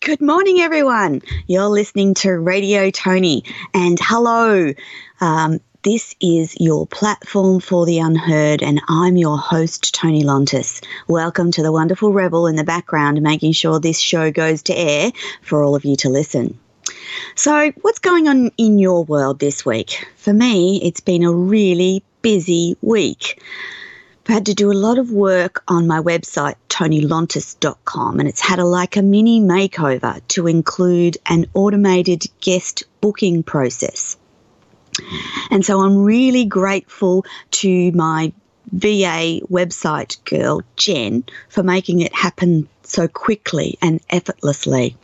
Good morning, everyone. You're listening to Radio Toni, and hello. This is your platform for the unheard, and I'm your host, Toni Lontis. Welcome to the wonderful rebel in the background, making sure this show goes to air for all of you to listen. So, what's going on in your world this week? For me, it's been a really busy week. I've had to do a lot of work on my website, tonilontis.com, and it's had a mini makeover to include an automated guest booking process. And so I'm really grateful to my VA website girl, Jen, for making it happen so quickly and effortlessly.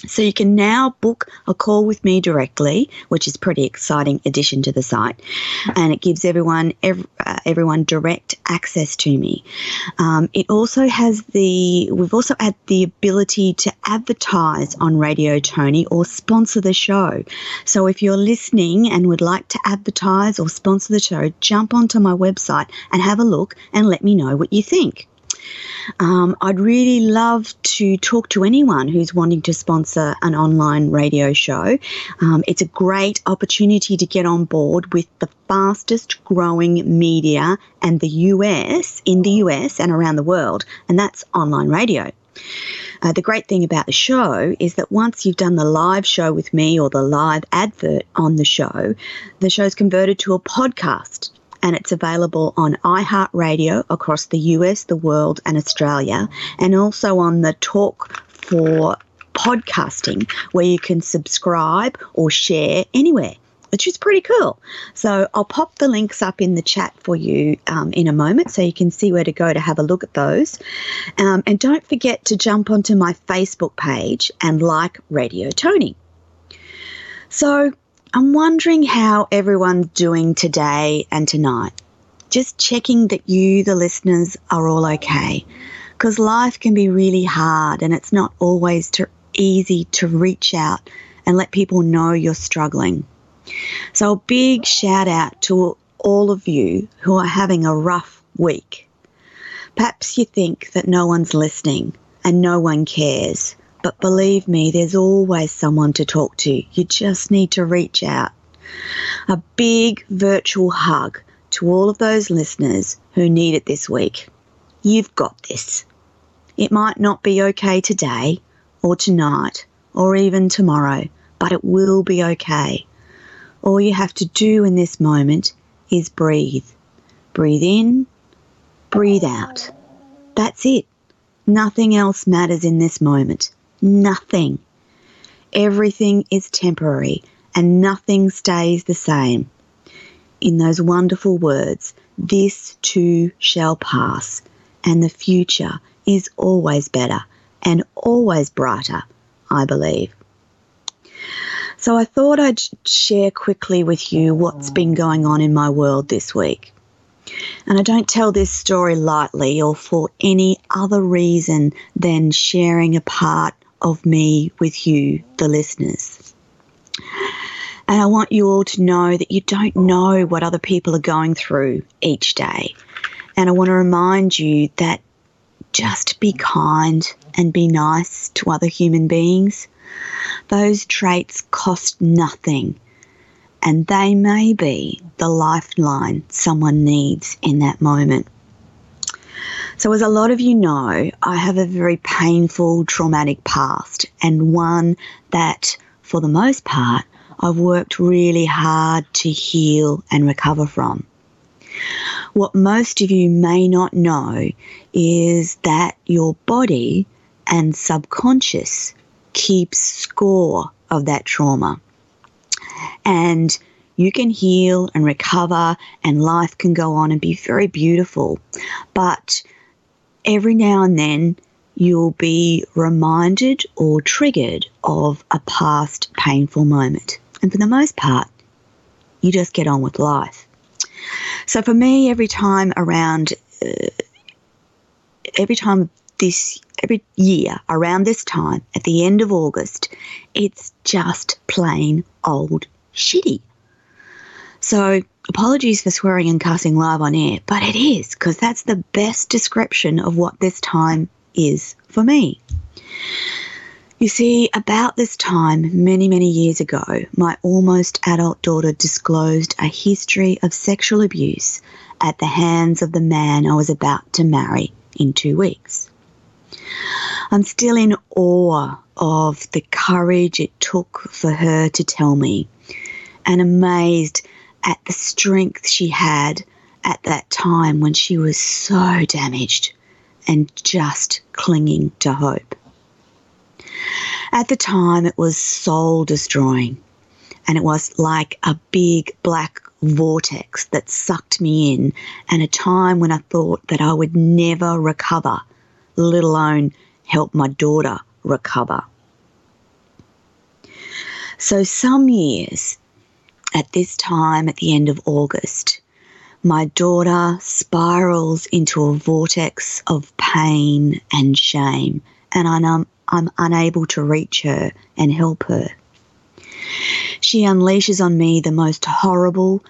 So you can now book a call with me directly, which is a pretty exciting addition to the site, and it gives everyone direct access to me. We've also had the ability to advertise on Radio Toni or sponsor the show. So if you're listening and would like to advertise or sponsor the show, jump onto my website and have a look and let me know what you think. I'd really love to talk to anyone who's wanting to sponsor an online radio show. It's a great opportunity to get on board with the fastest growing media in the US and around the world, and that's online radio. The great thing about the show is that once you've done the live show with me or the live advert on the show's converted to a podcast. And it's available on iHeartRadio across the US, the world, and Australia, and also on the Talk for Podcasting, where you can subscribe or share anywhere, which is pretty cool. So I'll pop the links up in the chat for you in a moment so you can see where to go to have a look at those. And don't forget to jump onto my Facebook page and like Radio Toni. So I'm wondering how everyone's doing today and tonight. Just checking that you, the listeners, are all okay. Because life can be really hard and it's not always easy to reach out and let people know you're struggling. So a big shout out to all of you who are having a rough week. Perhaps you think that no one's listening and no one cares. But believe me, there's always someone to talk to. You just need to reach out. A big virtual hug to all of those listeners who need it this week. You've got this. It might not be okay today or tonight or even tomorrow, but it will be okay. All you have to do in this moment is breathe. Breathe in, breathe out. That's it. Nothing else matters in this moment. Nothing. Everything is temporary and nothing stays the same. In those wonderful words, this too shall pass, and the future is always better and always brighter, I believe. So I thought I'd share quickly with you what's been going on in my world this week. And I don't tell this story lightly or for any other reason than sharing a part of me with you, the listeners. And I want you all to know that you don't know what other people are going through each day. And I want to remind you that just be kind and be nice to other human beings. Those traits cost nothing, and they may be the lifeline someone needs in that moment. So as a lot of you know, I have a very painful, traumatic past, and one that, for the most part, I've worked really hard to heal and recover from. What most of you may not know is that your body and subconscious keeps score of that trauma. And you can heal and recover and life can go on and be very beautiful. But every now and then you'll be reminded or triggered of a past painful moment. And for the most part, you just get on with life. So for me, every year around this time, at the end of August, it's just plain old shitty. So apologies for swearing and cussing live on air, but it is, because that's the best description of what this time is for me. You see, about this time, many, many years ago, my almost adult daughter disclosed a history of sexual abuse at the hands of the man I was about to marry in 2 weeks. I'm still in awe of the courage it took for her to tell me, and amazed at the strength she had at that time when she was so damaged and just clinging to hope. At the time, it was soul-destroying, and it was like a big black vortex that sucked me in, and a time when I thought that I would never recover, let alone help my daughter recover. So some years, at this time, at the end of August, my daughter spirals into a vortex of pain and shame, and I'm unable to reach her and help her. She unleashes on me the most horrible,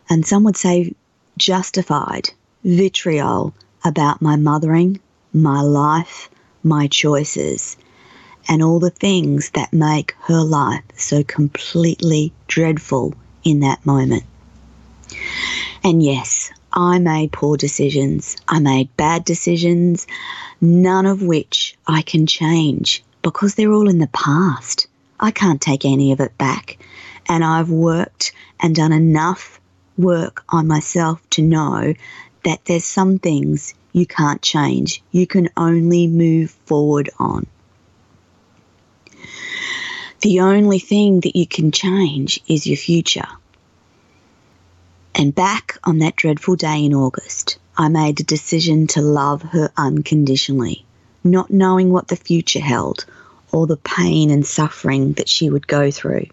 and some would say justified, vitriol about my mothering, my life, my choices, and all the things that make her life so completely dreadful in that moment. And yes, I made poor decisions. I made bad decisions, none of which I can change because they're all in the past. I can't take any of it back. And I've worked and done enough work on myself to know that there's some things you can't change. You can only move forward on. The only thing that you can change is your future. And back on that dreadful day in August, I made a decision to love her unconditionally, not knowing what the future held or the pain and suffering that she would go through.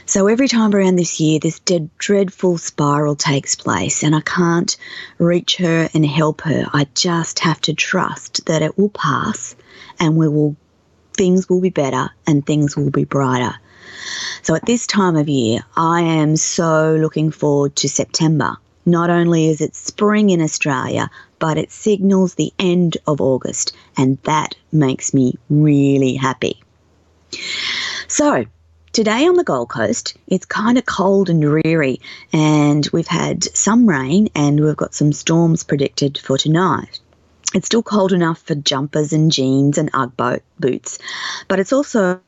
So every time around this year, this dreadful spiral takes place and I can't reach her and help her. I just have to trust that it will pass and things will be better and things will be brighter. So at this time of year, I am so looking forward to September. Not only is it spring in Australia, but it signals the end of August, and that makes me really happy. So today on the Gold Coast, it's kind of cold and dreary, and we've had some rain and we've got some storms predicted for tonight. It's still cold enough for jumpers and jeans and Ugg boots, but it's also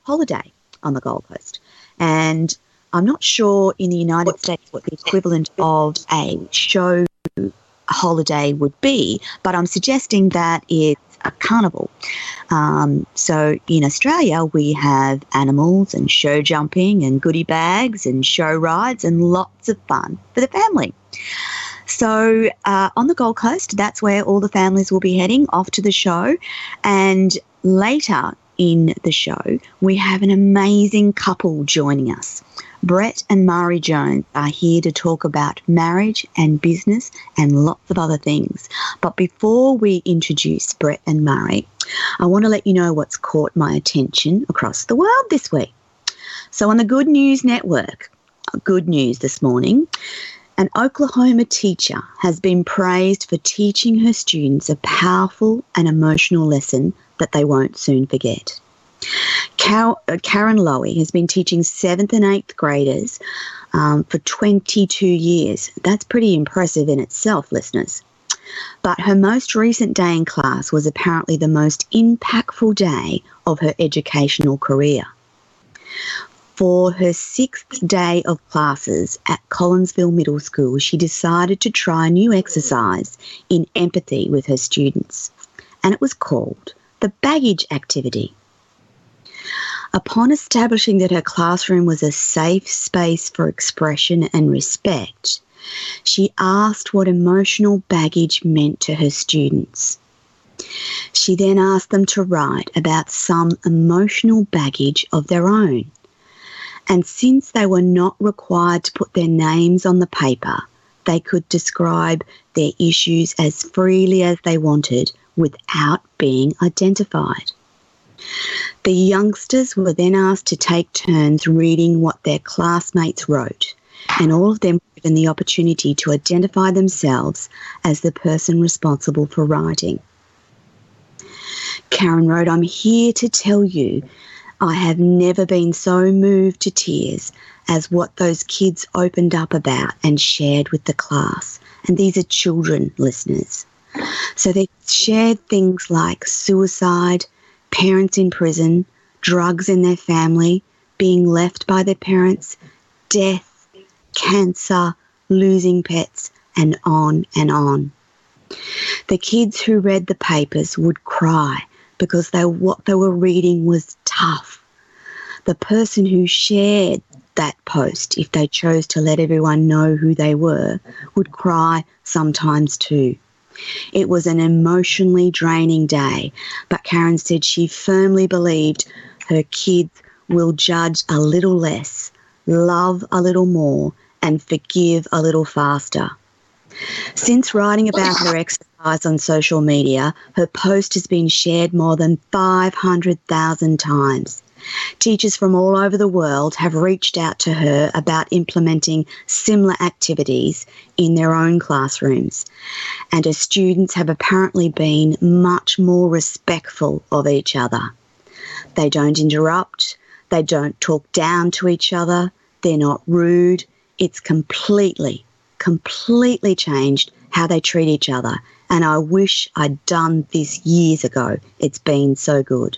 holiday on the Gold Coast. And I'm not sure in the United States what the equivalent of a show holiday would be, but I'm suggesting that it's a carnival. So in Australia, we have animals and show jumping and goodie bags and show rides and lots of fun for the family. So on the Gold Coast, that's where all the families will be heading off to the show. And later in the show, we have an amazing couple joining us. Brett and Mari Jones are here to talk about marriage and business and lots of other things. But before we introduce Brett and Mari, I want to let you know what's caught my attention across the world this week. So on the Good News Network, good news this morning, an Oklahoma teacher has been praised for teaching her students a powerful and emotional lesson that they won't soon forget. Karen Lowy has been teaching 7th and 8th graders for 22 years. That's pretty impressive in itself, listeners. But her most recent day in class was apparently the most impactful day of her educational career. For her 6th day of classes at Collinsville Middle School, she decided to try a new exercise in empathy with her students, and it was called the baggage activity. Upon establishing that her classroom was a safe space for expression and respect, she asked what emotional baggage meant to her students. She then asked them to write about some emotional baggage of their own. And since they were not required to put their names on the paper, they could describe their issues as freely as they wanted without being identified. The youngsters were then asked to take turns reading what their classmates wrote, and all of them were given the opportunity to identify themselves as the person responsible for writing. Karen wrote, I'm here to tell you I have never been so moved to tears as what those kids opened up about and shared with the class. And these are children, listeners. So they shared things like suicide, parents in prison, drugs in their family, being left by their parents, death, cancer, losing pets, and on and on. The kids who read the papers would cry because what they were reading was tough. The person who shared that post, if they chose to let everyone know who they were, would cry sometimes too. It was an emotionally draining day, but Karen said she firmly believed her kids will judge a little less, love a little more, and forgive a little faster. Since writing about her exercise on social media, her post has been shared more than 500,000 times. Teachers from all over the world have reached out to her about implementing similar activities in their own classrooms, and her students have apparently been much more respectful of each other. They don't interrupt, they don't talk down to each other, they're not rude. It's completely changed how they treat each other, and I wish I'd done this years ago. It's been so good.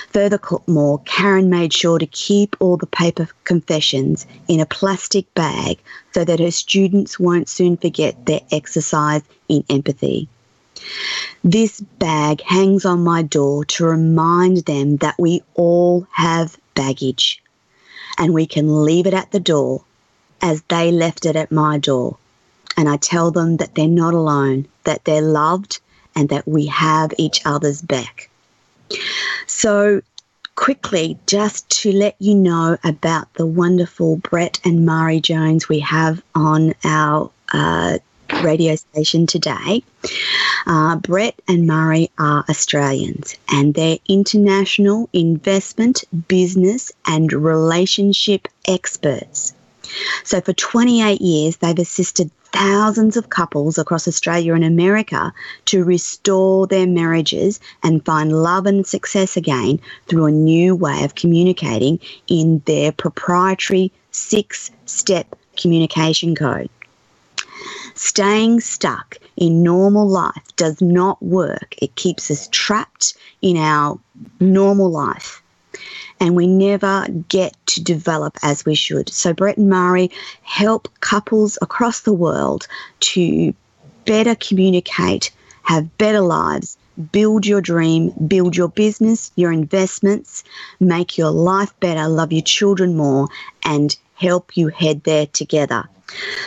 Furthermore, Karen made sure to keep all the paper confessions in a plastic bag so that her students won't soon forget their exercise in empathy. This bag hangs on my door to remind them that we all have baggage and we can leave it at the door as they left it at my door. And I tell them that they're not alone, that they're loved, and that we have each other's back. So quickly, just to let you know about the wonderful Brett and Mari Jones we have on our radio station today. Brett and Mari are Australians, and they're international investment, business and relationship experts. So for 28 years, they've assisted thousands of couples across Australia and America to restore their marriages and find love and success again through a new way of communicating in their proprietary 6-step communication code. Staying stuck in normal life does not work. It keeps us trapped in our normal life, and we never get to develop as we should. So Brett and Mari help couples across the world to better communicate, have better lives, build your dream, build your business, your investments, make your life better, love your children more, and help you head there together.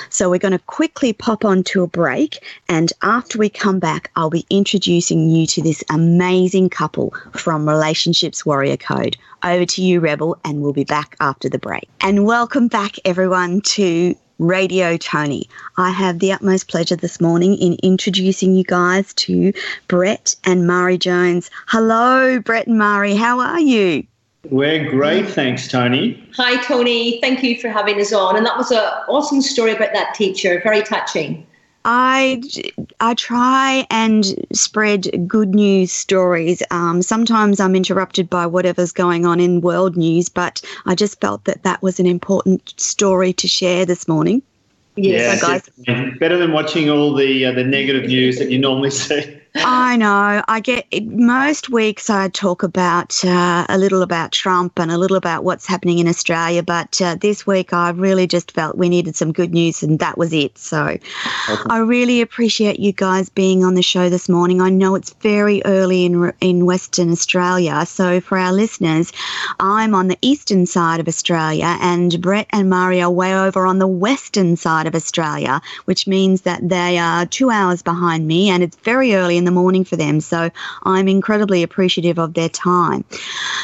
So we're going to quickly pop on to a break, and after we come back, I'll be introducing you to this amazing couple from Relationships Warrior Code. Over to you, Rebel, and we'll be back after the break. And welcome back, everyone, to Radio Toni. I have the utmost pleasure this morning in introducing you guys to Brett and Mari Jones. Hello, Brett and Mari. How are you? We're great, thanks, Toni. Hi, Toni. Thank you for having us on. And that was an awesome story about that teacher. Very touching. I try and spread good news stories. Sometimes I'm interrupted by whatever's going on in world news, but I just felt that was an important story to share this morning. Yes, so guys, better than watching all the negative news that you normally see. I know. I get most weeks I talk about a little about Trump and a little about what's happening in Australia, but this week I really just felt we needed some good news, and that was it. So I really appreciate you guys being on the show this morning. I know it's very early in Western Australia, so for our listeners, I'm on the eastern side of Australia, and Brett and Mari are way over on the western side of Australia, which means that they are 2 hours behind me, and it's very early in the morning for them, so I'm incredibly appreciative of their time.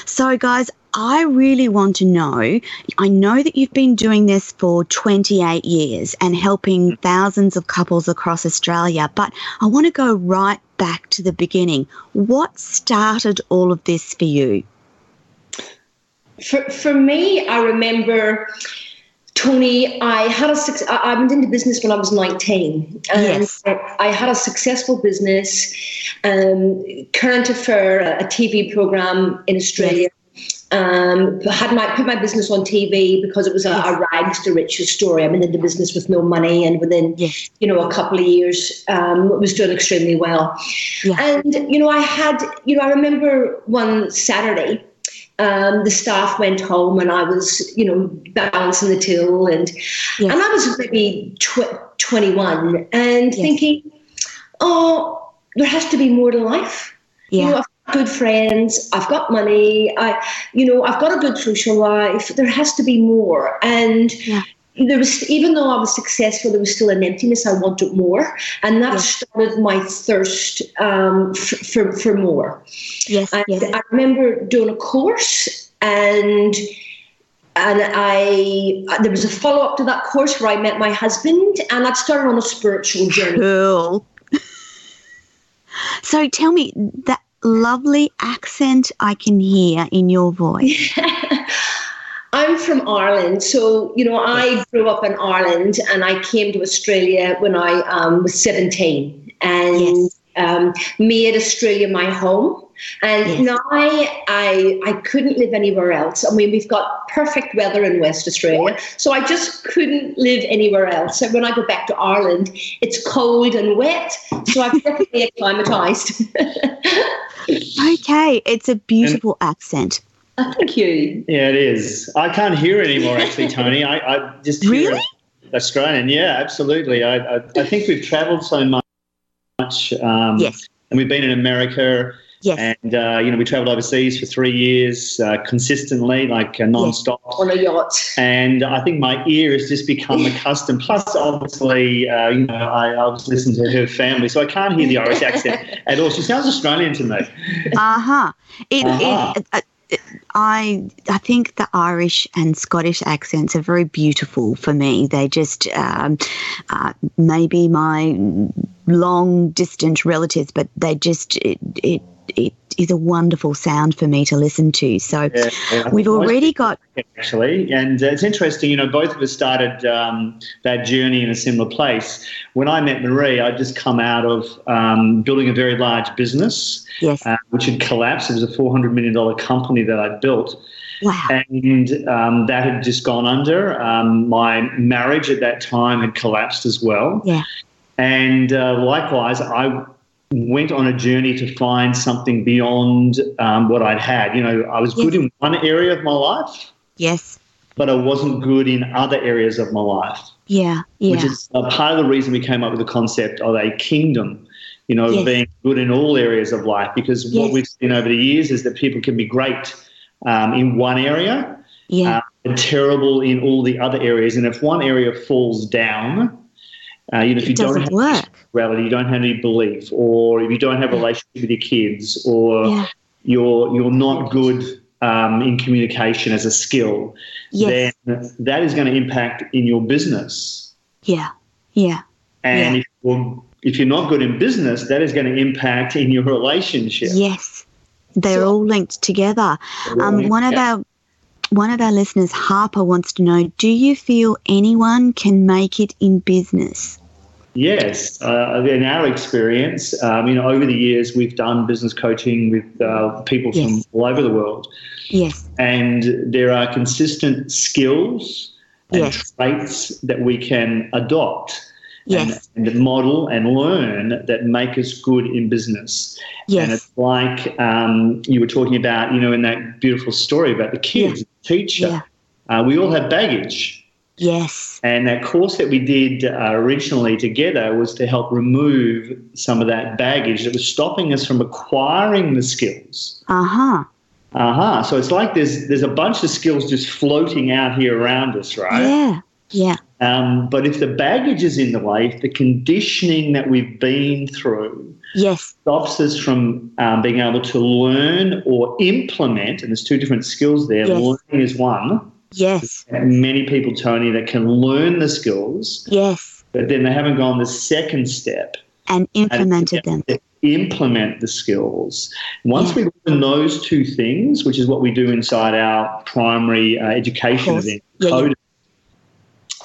So guys, I really want to know, I know that you've been doing this for 28 years and helping thousands of couples across Australia, but I want to go right back to the beginning. What started all of this for you? For me, I remember Toni, I went into business when I was 19. And I had a successful business, current affair, a TV program in Australia. Put my business on TV because it was a rags to riches story. I went into business with no money, and within a couple of years, it was doing extremely well. Yeah. And I remember one Saturday, the staff went home, and I was balancing the till, and I was maybe 21, and thinking, oh, there has to be more to life. Yeah. I've got good friends, I've got money, I've got a good social life. There has to be more. And there was, even though I was successful, there was still an emptiness. I wanted more, and that started my thirst for more. I remember doing a course, and there was a follow up to that course where I met my husband, and I'd started on a spiritual journey. Cool. So tell me, that lovely accent I can hear in your voice. I'm from Ireland, so I grew up in Ireland, and I came to Australia when I was 17, and made Australia my home. And now I couldn't live anywhere else. I mean, we've got perfect weather in West Australia, so I just couldn't live anywhere else. And when I go back to Ireland, it's cold and wet, so I've definitely acclimatised. Okay, it's a beautiful accent. Thank you. Yeah, it is. I can't hear it anymore, actually, Toni. I just hear Australian. Yeah, absolutely. I think we've travelled so much. And we've been in America. Yes. And, we travelled overseas for 3 years consistently, like non-stop. On a yacht. And I think my ear has just become accustomed. Plus, obviously, I was listening to her family, so I can't hear the Irish accent at all. She sounds Australian to me. I think the Irish and Scottish accents are very beautiful for me. They just maybe my long-distance relatives, but they just it is a wonderful sound for me to listen to. So we've already got... Actually, and it's interesting, both of us started that journey in a similar place. When I met Marie, I'd just come out of building a very large business, which had collapsed. It was a $400 million company that I'd built. Wow. And that had just gone under. My marriage at that time had collapsed as well. Yeah. And likewise, I went on a journey to find something beyond what I'd had. I was good in one area of my life. Yes. But I wasn't good in other areas of my life. Yeah. Which is part of the reason we came up with the concept of a kingdom, being good in all areas of life. Because what we've seen over the years is that people can be great in one area and terrible in all the other areas. And if one area falls down, if you don't have spirituality, you don't have any belief, or if you don't have a relationship with your kids, or you're not good in communication as a skill, then that is going to impact in your business. And if you're not good in business, that is going to impact in your relationship. Yes, they're all linked together. One of our listeners, Harper, wants to know, do you feel anyone can make it in business? Yes. In our experience, over the years, we've done business coaching with people from all over the world. Yes. And there are consistent skills and traits that we can adopt and model and learn that make us good in business. Yes. And it's like you were talking about, in that beautiful story about the kids, the teacher. We all have baggage. Yes. And that course that we did originally together was to help remove some of that baggage that was stopping us from acquiring the skills. So it's like there's a bunch of skills just floating out here around us, right? Yeah. But if the baggage is in the way, if the conditioning that we've been through stops us from being able to learn or implement, and there's two different skills there. Learning is one. Yes. Many people, Toni, that can learn the skills. Yes. But then they haven't gone the second step. And implemented them. Implement the skills. Once we learn those two things, which is what we do inside our primary education event, coding,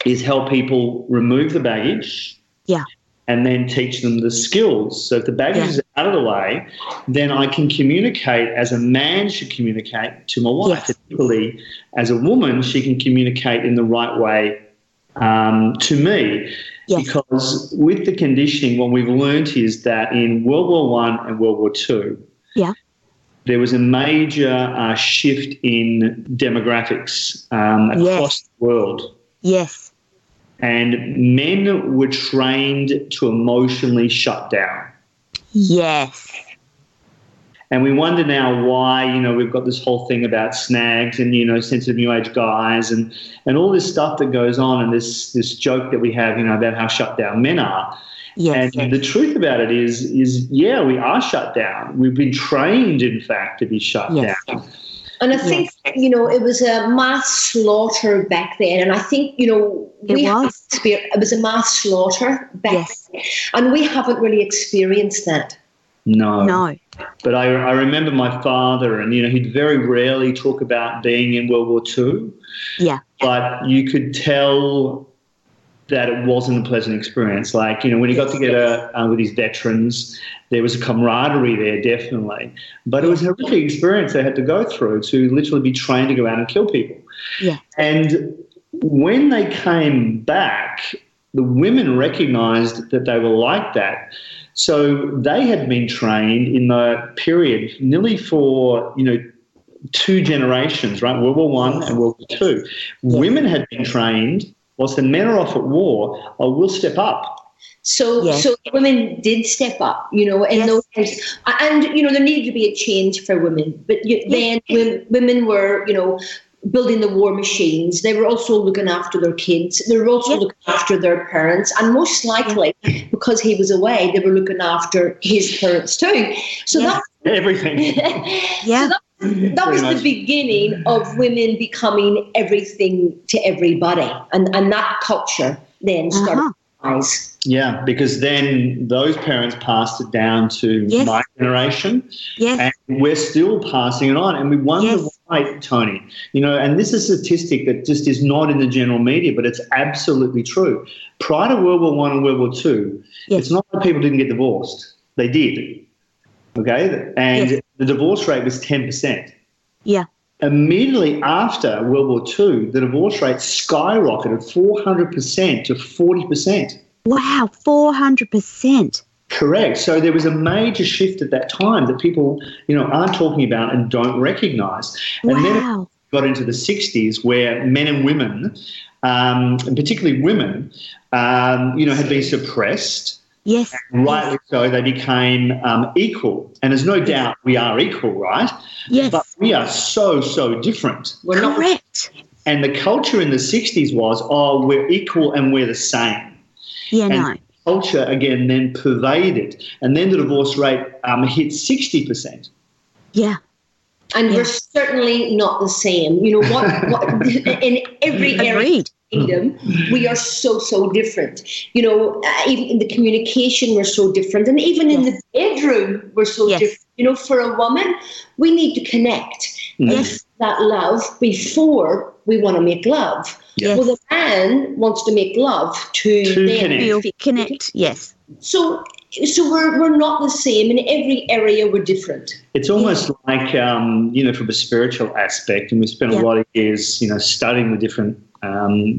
is help people remove the baggage. Yeah. And then teach them the skills. So if the baggage is out of the way, then I can communicate as a man should communicate to my wife. Yes. Equally, as a woman, she can communicate in the right way to me. Yes. Because with the conditioning, what we've learnt is that in World War I and World War II, there was a major shift in demographics across the world. Yes. And men were trained to emotionally shut down. Yes. And we wonder now why, we've got this whole thing about snags and, sensitive new age guys and all this stuff that goes on and this joke that we have, about how shut down men are. Yes, and the truth about it is, we are shut down. We've been trained, in fact, to be shut down. And I think, it was a mass slaughter back then. And I think, it was a mass slaughter back then. And we haven't really experienced that. No. But I remember my father, and, he'd very rarely talk about being in World War II. Yeah. But you could tell that it wasn't a pleasant experience. Like, when he got together with his veterans, there was a camaraderie there, definitely. But it was a horrific experience they had to go through to literally be trained to go out and kill people. Yeah. And when they came back, the women recognised that they were like that. So they had been trained in the period nearly for, 2 generations, right? World War I and World War II. Yeah. Women had been trained, whilst the men are off at war, we'll step up. So women did step up, in those times. And, there needed to be a change for women. But then women were, building the war machines. They were also looking after their kids. They were also looking after their parents. And most likely, because he was away, they were looking after his parents too. So that's everything. So that was the beginning of women becoming everything to everybody. And that culture then started to rise. Yeah, because then those parents passed it down to my generation. Yes. And we're still passing it on. And we wonder why, Toni. And this is a statistic that just is not in the general media, but it's absolutely true. Prior to World War I and World War II, it's not that people didn't get divorced. They did. Okay? And the divorce rate was 10%. Yeah. Immediately after World War II, the divorce rate skyrocketed 400% to 40%. Wow, 400%. Correct. So there was a major shift at that time that people, aren't talking about and don't recognise. And then it got into the 60s where men and women, and particularly women, had been suppressed. Yes. And rightly so, they became equal. And there's no doubt we are equal, right? Yes. But we are so, so different. We're correct. And the culture in the 60s was, we're equal and we're the same. Yeah, and culture, again, then pervaded. And then the divorce rate hit 60%. Yeah. And we're certainly not the same. What in every area of the kingdom, we are so, so different. Even in the communication, we're so different. And even in the bedroom, we're so different. For a woman, we need to connect. Yes. That love before we want to make love. Yes. Well, the man wants to make love to connect. Yes. So we're not the same. In every area, we're different. It's almost like, from a spiritual aspect, and we spent a lot of years, studying the different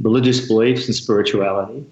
religious beliefs and spirituality.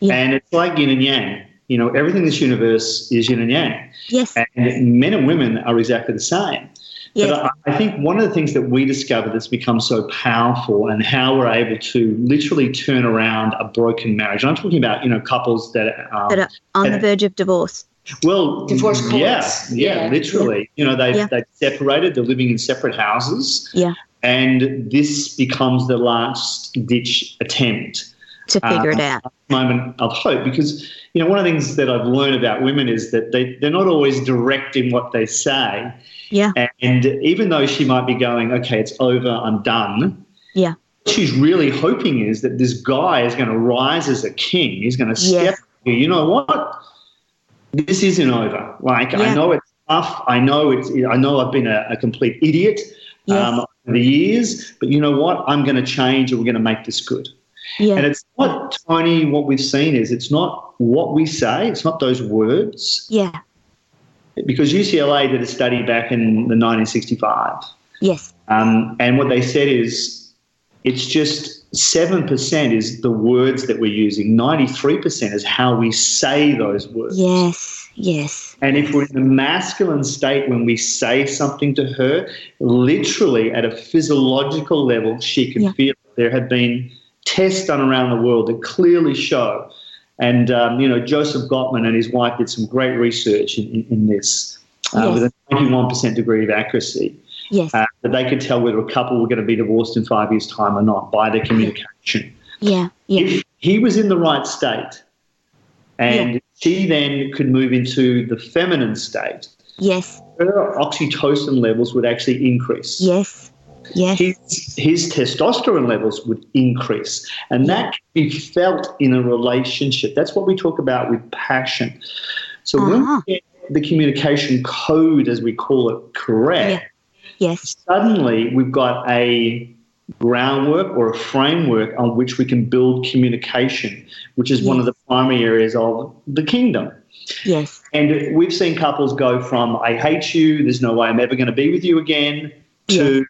Yeah. And it's like yin and yang. Everything in this universe is yin and yang. Yes. And men and women are exactly the same. Yes. But I think one of the things that we discovered that's become so powerful and how we're able to literally turn around a broken marriage. I'm talking about, couples that are on the verge of divorce. Well, divorce courts. Yeah, literally. Yeah. They've separated, they're living in separate houses. Yeah. And this becomes the last ditch attempt to figure it out. Moment of hope, because one of the things that I've learned about women is that they're not always direct in what they say. Yeah. And even though she might be going, okay, it's over, I'm done. Yeah. What she's really hoping is that this guy is going to rise as a king. He's going to step. You know what? This isn't over. Like, I know it's tough. I know I've been a complete idiot over the years, but you know what? I'm going to change and we're going to make this good. Yeah. And it's not, Tony, what we've seen is it's not what we say, it's not those words. Yeah. Because UCLA did a study back in the 1965. Yes. And what they said is it's just 7% is the words that we're using. 93% is how we say those words. Yes, yes. And if we're in the masculine state when we say something to her, literally at a physiological level, she can feel it. There have been tests done around the world that clearly show. And, Joseph Gottman and his wife did some great research in this with a 91% degree of accuracy. Yes. That they could tell whether a couple were going to be divorced in 5 years' time or not by their communication. Yeah, yeah. If he was in the right state and she then could move into the feminine state, yes, her oxytocin levels would actually increase. Yes, yes. His testosterone levels would increase. And that can be felt in a relationship. That's what we talk about with passion. So when we get the communication code, as we call it, correct, yes, suddenly we've got a groundwork or a framework on which we can build communication, which is one of the primary areas of the kingdom. Yes. And we've seen couples go from, I hate you, there's no way I'm ever going to be with you again, to,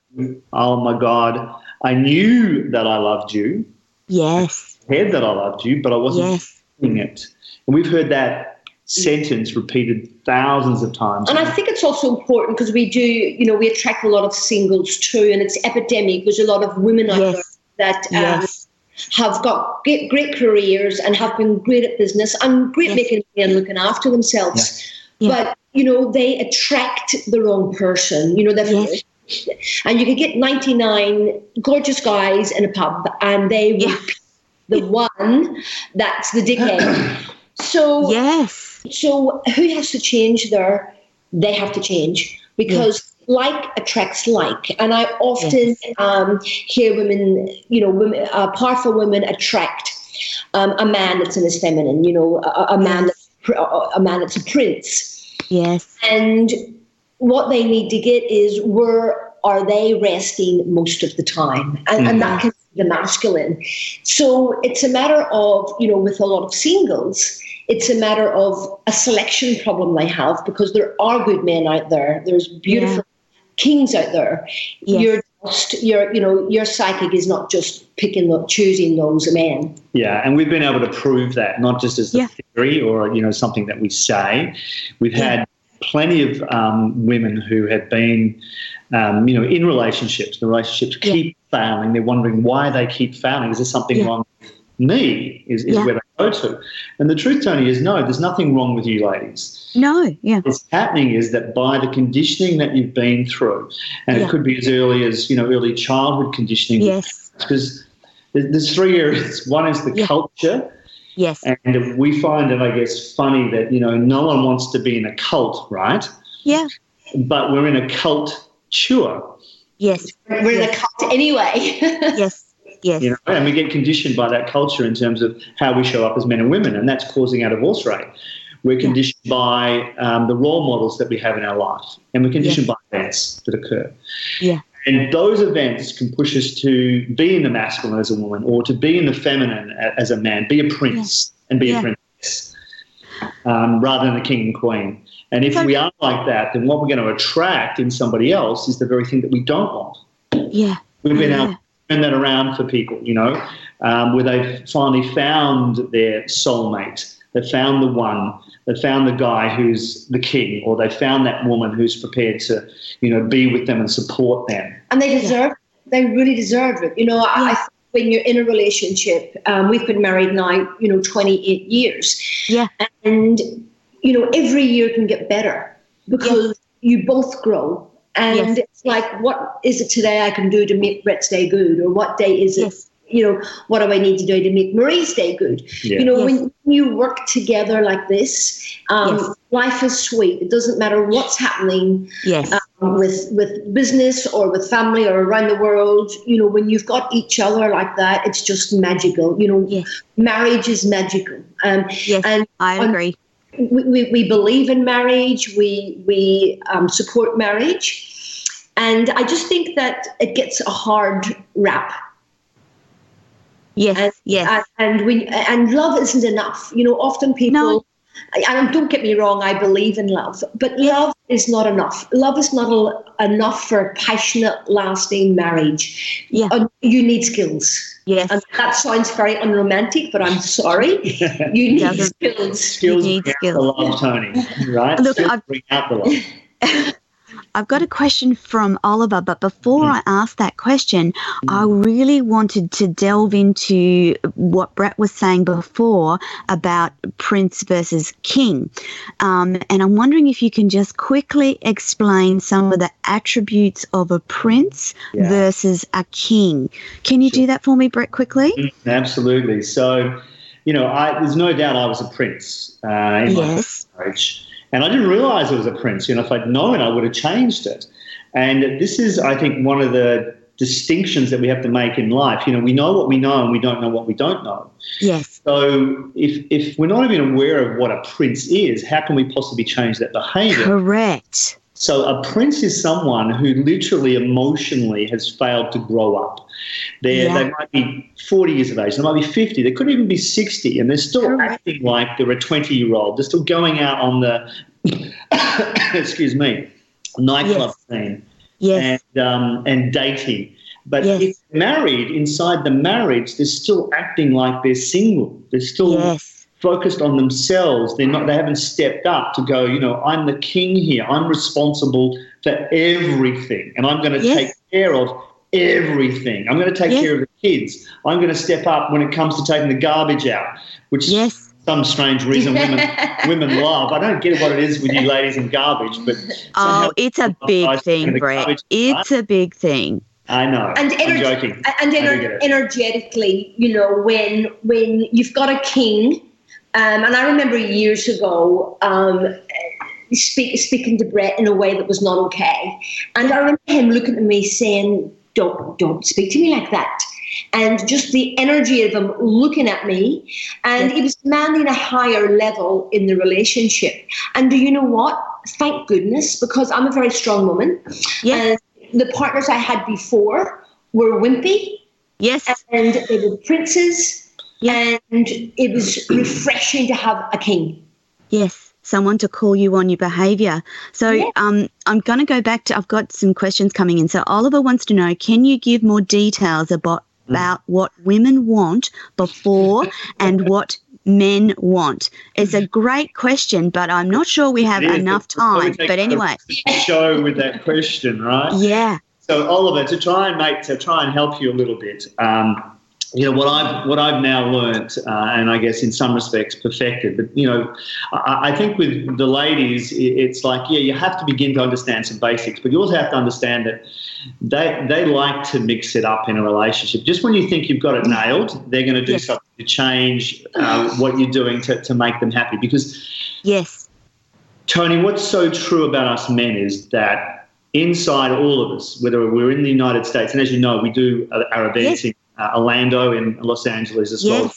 oh my God, I knew that I loved you. Yes. I heard that I loved you, but I wasn't doing it. And we've heard that sentence repeated thousands of times. And I think it's also important because we do, we attract a lot of singles too, and it's epidemic. There's a lot of women out there that have got great careers and have been great at business and great making money and looking after themselves. But, they attract the wrong person. And you can get 99 gorgeous guys in a pub and they will pick the one that's the dickhead. So, so who has to change there? They have to change because like attracts like. And I often hear women, powerful women attract a man that's in his feminine, a man that's a prince. Yes. And what they need to get is where are they resting most of the time? And that can be the masculine. So it's a matter of, with a lot of singles, it's a matter of a selection problem they have because there are good men out there. There's beautiful kings out there. Yes. Your psychic is not just choosing those men. Yeah, and we've been able to prove that, not just as a theory or, something that we say. We've had plenty of women who have been, in relationships. The relationships keep failing. They're wondering why they keep failing. Is there something wrong with me? Is where they go to. And the truth, Toni, is no, there's nothing wrong with you ladies. No, What's happening is that by the conditioning that you've been through, and it could be as early as, early childhood conditioning. Yes. Because there's three areas. One is the culture. Yes. And we find it, I guess, funny that, no one wants to be in a cult, right? Yeah. But we're in a culture. Yes. We're in a cult anyway. Yes. Yes. And we get conditioned by that culture in terms of how we show up as men and women, and that's causing our divorce rate. We're conditioned by the role models that we have in our life, and we're conditioned by events that occur. Yeah. And those events can push us to be in the masculine as a woman or to be in the feminine as a man, be a prince and be a princess rather than a king and queen. And if we are like that, then what we're going to attract in somebody else is the very thing that we don't want. Yeah. We've been able to turn that around for people, where they've finally found their soulmate. They found the one. They found the guy who's the king, or they found that woman who's prepared to, be with them and support them. And they deserve it. They really deserve it. I think when you're in a relationship, we've been married now, 28 years. Yeah. And, every year can get better because you both grow. And it's like, what is it today I can do to make Brett's day good? Or what day is it? What do I need to do to make Marie's day good? When you work together like this, life is sweet. It doesn't matter what's happening with business or with family or around the world. When you've got each other like that, it's just magical. Marriage is magical. And I agree. We believe in marriage. We support marriage. And I just think that it gets a hard rap. Yes, yes. And love isn't enough. You know, often people, and don't get me wrong, I believe in love, but love is not enough. Love is not enough for a passionate, lasting marriage. Yeah. You need skills. Yes. And that sounds very unromantic, but I'm sorry. You need skills. Skills bring out the love, Toni, right? Look, skills bring out the love. I've got a question from Oliver, but before I ask that question, I really wanted to delve into what Brett was saying before about prince versus king. And I'm wondering if you can just quickly explain some of the attributes of a prince versus a king. Can you do that for me, Brett, quickly? Absolutely. So, you know, there's no doubt I was a prince in my first marriage. And I didn't realise it was a prince. You know, if I'd known, I would have changed it. And this is, I think, one of the distinctions that we have to make in life. You know, we know what we know and we don't know what we don't know. Yes. So if we're not even aware of what a prince is, how can we possibly change that behaviour? Correct. So a prince is someone who literally emotionally has failed to grow up. They might be 40 years of age, they might be 50, they could even be 60, and they're still acting like they're a 20-year-old. They're still going out on the, nightclub scene and dating. But if they're married, inside the marriage, they're still acting like they're single. They're still focused on themselves. They haven't stepped up to go, you know, I'm the king here. I'm responsible for everything, and I'm going to take care of everything. I'm going to take care of the kids. I'm going to step up when it comes to taking the garbage out, which some strange reason women love. I don't get what it is with you ladies and garbage, but it's a big thing, Brett. It's a big thing. I know. And I'm joking. And energetically, you know, when you've got a king, and I remember years ago speaking to Brett in a way that was not okay, and I remember him looking at me saying, Don't speak to me like that. And just the energy of him looking at me, and he was demanding a higher level in the relationship. And do you know what? Thank goodness, because I'm a very strong woman. Yes. And the partners I had before were wimpy. Yes. And they were princes. Yes. And it was refreshing to have a king. Yes. Someone to call you on your behaviour. So I'm going to go back to, I've got some questions coming in. So Oliver wants to know, can you give more details about what women want before and what men want? It's a great question, but I'm not sure we have enough time. But anyway. Show with that question, right? Yeah. So Oliver, to try and help you a little bit, you know, what I've now learnt, and I guess in some respects perfected, but, you know, I think with the ladies, it's like, you have to begin to understand some basics, but you also have to understand that they like to mix it up in a relationship. Just when you think you've got it nailed, they're going to do something to change what you're doing to make them happy. Because, Toni, what's so true about us men is that inside all of us, whether we're in the United States, and as you know, we do our events in Orlando, in Los Angeles as well.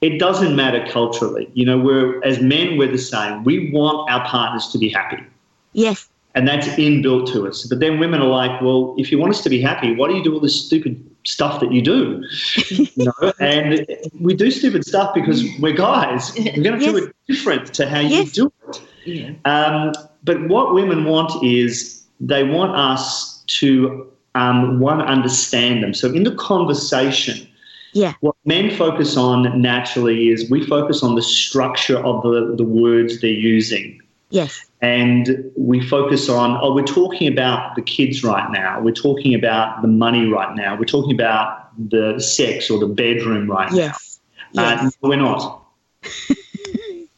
It doesn't matter culturally. You know, as men, we're the same. We want our partners to be happy. Yes. And that's inbuilt to us. But then women are like, well, if you want us to be happy, why do you do all this stupid stuff that you do? You know? And we do stupid stuff because we're guys. We're going to do it different to how you do it. Yeah. But what women want is they want us to understand them. So in the conversation, what men focus on naturally is we focus on the structure of the words they're using. Yes. And we focus on, we're talking about the kids right now. We're talking about the money right now. We're talking about the sex or the bedroom right now. No, we're not.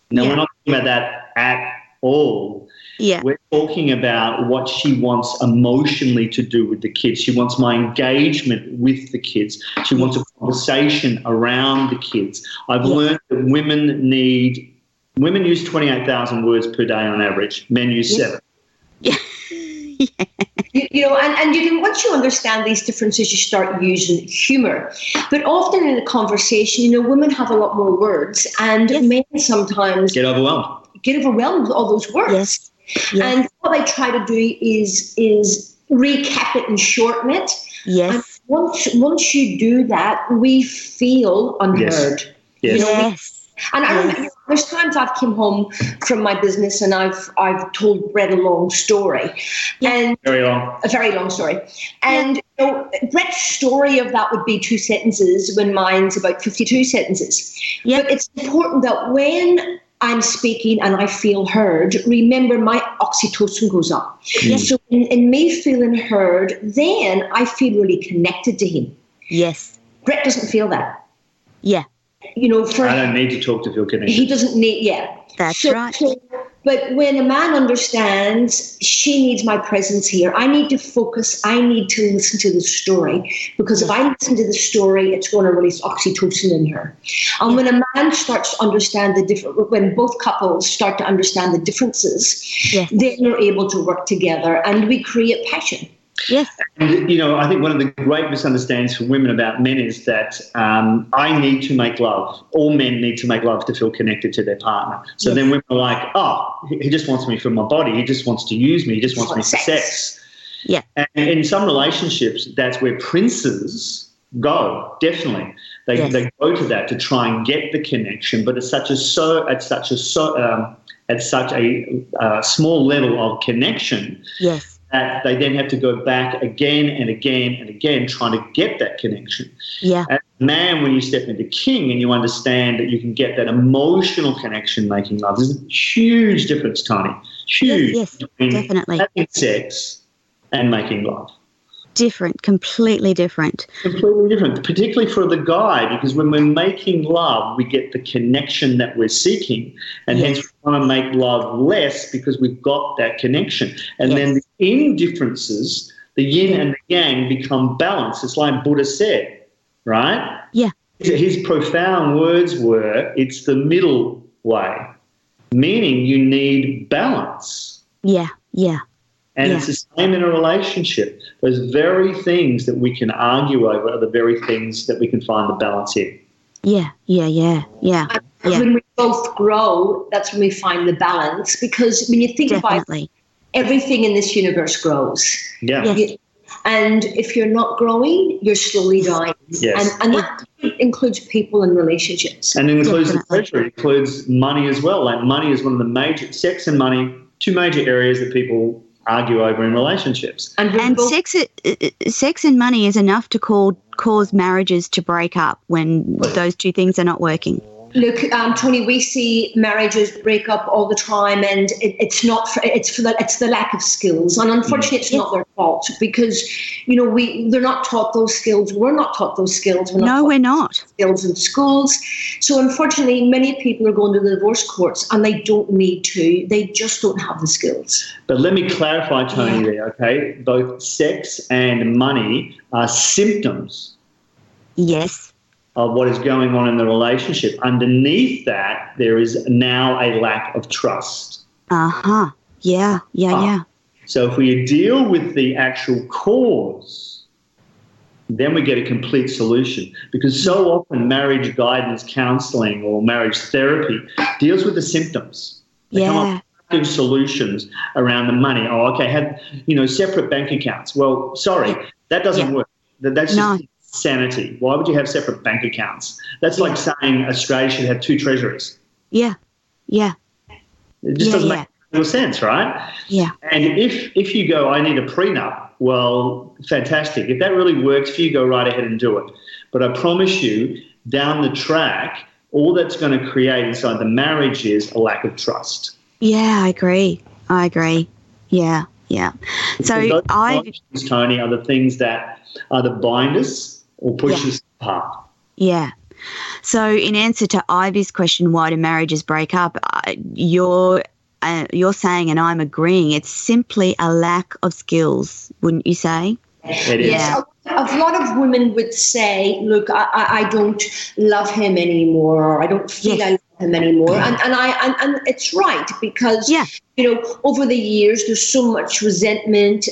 No, we're not talking about that at all. Yeah. We're talking about what she wants emotionally to do with the kids. She wants my engagement with the kids. She wants a conversation around the kids. I've learned that women use 28,000 words per day on average. Men use 7. Yeah. You know, and you can, once you understand these differences, you start using humour. But often in a conversation, you know, women have a lot more words, and men sometimes get overwhelmed with all those words. Yes. Yes. And what I try to do is recap it and shorten it. Yes. And once you do that, we feel unheard. Yes. Yes. And I remember there's times I've come home from my business and I've told Brett a long story, and a very long story. And Brett's story of that would be 2 sentences when mine's about 52 sentences. But it's important that when I'm speaking and I feel heard, remember my oxytocin goes up. So in me feeling heard, then I feel really connected to him. Yes. Brett doesn't feel that. Yeah. I don't need to talk to feel connected. He doesn't need, That's right. But when a man understands she needs my presence here, I need to focus, I need to listen to the story, because if I listen to the story, it's going to release oxytocin in her. And when a man starts to understand when both couples start to understand the differences, then you're able to work together and we create passion. Yes. And, I think one of the great misunderstandings for women about men is that I need to make love. All men need to make love to feel connected to their partner. So then women are like, he just wants me for my body. He just wants to use me. He just wants me for sex. Yeah. And in some relationships, that's where princes go, definitely. They go to that to try and get the connection, but at such a small level of connection. Yes. That they then have to go back again and again and again trying to get that connection. Yeah. As a man, when you step into king and you understand that you can get that emotional connection making love, there's a huge difference, Toni. Huge. Yes, definitely. Having sex and making love. Different, completely different. Completely different, particularly for the guy, because when we're making love, we get the connection that we're seeking, and hence we want to make love less because we've got that connection. And then the indifferences, the yin and the yang, become balanced. It's like Buddha said, right? Yeah. His profound words were, it's the middle way, meaning you need balance. Yeah, yeah. And it's the same in a relationship. Those very things that we can argue over are the very things that we can find the balance in. Yeah. When we both grow, that's when we find the balance. Because when you think about it, everything in this universe grows. Yeah. And if you're not growing, you're slowly dying. Yes. And that includes people and relationships. And it includes the pleasure. It includes money as well. Like money is one of the major, sex and money, 2 major areas that people argue over in relationships. And sex and money is enough to cause marriages to break up when those 2 things are not working. Look, Toni, we see marriages break up all the time, and it's the lack of skills. And unfortunately, it's not their fault, because they're not taught those skills. We're not taught those skills. We're not. Skills in schools. So unfortunately, many people are going to the divorce courts, and they don't need to. They just don't have the skills. But let me clarify, Toni, there. Okay, both sex and money are symptoms. Yes. Of what is going on in the relationship. Underneath that, there is now a lack of trust. Yeah. So if we deal with the actual cause, then we get a complete solution. Because so often marriage guidance counselling or marriage therapy deals with the symptoms. They come up with solutions around the money. Have separate bank accounts. Well, sorry, that doesn't work. That's just sanity. Why would you have separate bank accounts? That's like saying Australia should have 2 treasuries. Yeah. It just doesn't make no sense, right? Yeah. And if you go, I need a prenup, well, fantastic. If that really works for you, go right ahead and do it. But I promise you, down the track, all that's going to create inside the marriage is a lack of trust. Yeah, I agree. Yeah. So Toni, are the things that either bind us or push us apart. Yeah. So in answer to Ivy's question, why do marriages break up, you're saying, and I'm agreeing, it's simply a lack of skills, wouldn't you say? It is. Yeah. A lot of women would say, look, I don't love him anymore, or I don't feel I love him anymore. And it's right, because, over the years, there's so much resentment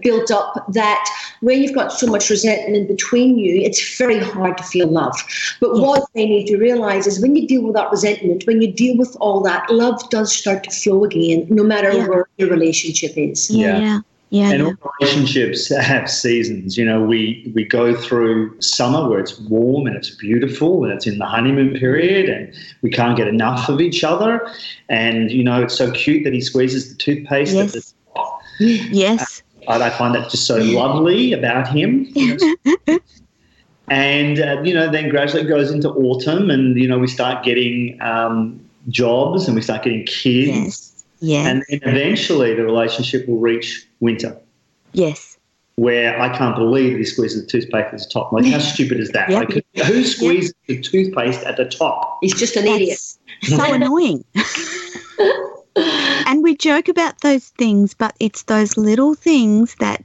built up that when you've got so much resentment between you, it's very hard to feel love. But what they need to realize is when you deal with that resentment, when you deal with all that, love does start to flow again, no matter where your relationship is. Yeah. And all relationships have seasons. We go through summer where it's warm and it's beautiful and it's in the honeymoon period and we can't get enough of each other. And, it's so cute that he squeezes the toothpaste at the top. Yes. I find that just so lovely about him. And, then gradually it goes into autumn and, we start getting jobs and we start getting kids. Yes. And then eventually the relationship will reach winter. Yes. Where I can't believe he squeezes the toothpaste at the top. Like, how stupid is that? Like, who squeezes the toothpaste at the top? He's just an idiot. So annoying. And we joke about those things, but it's those little things that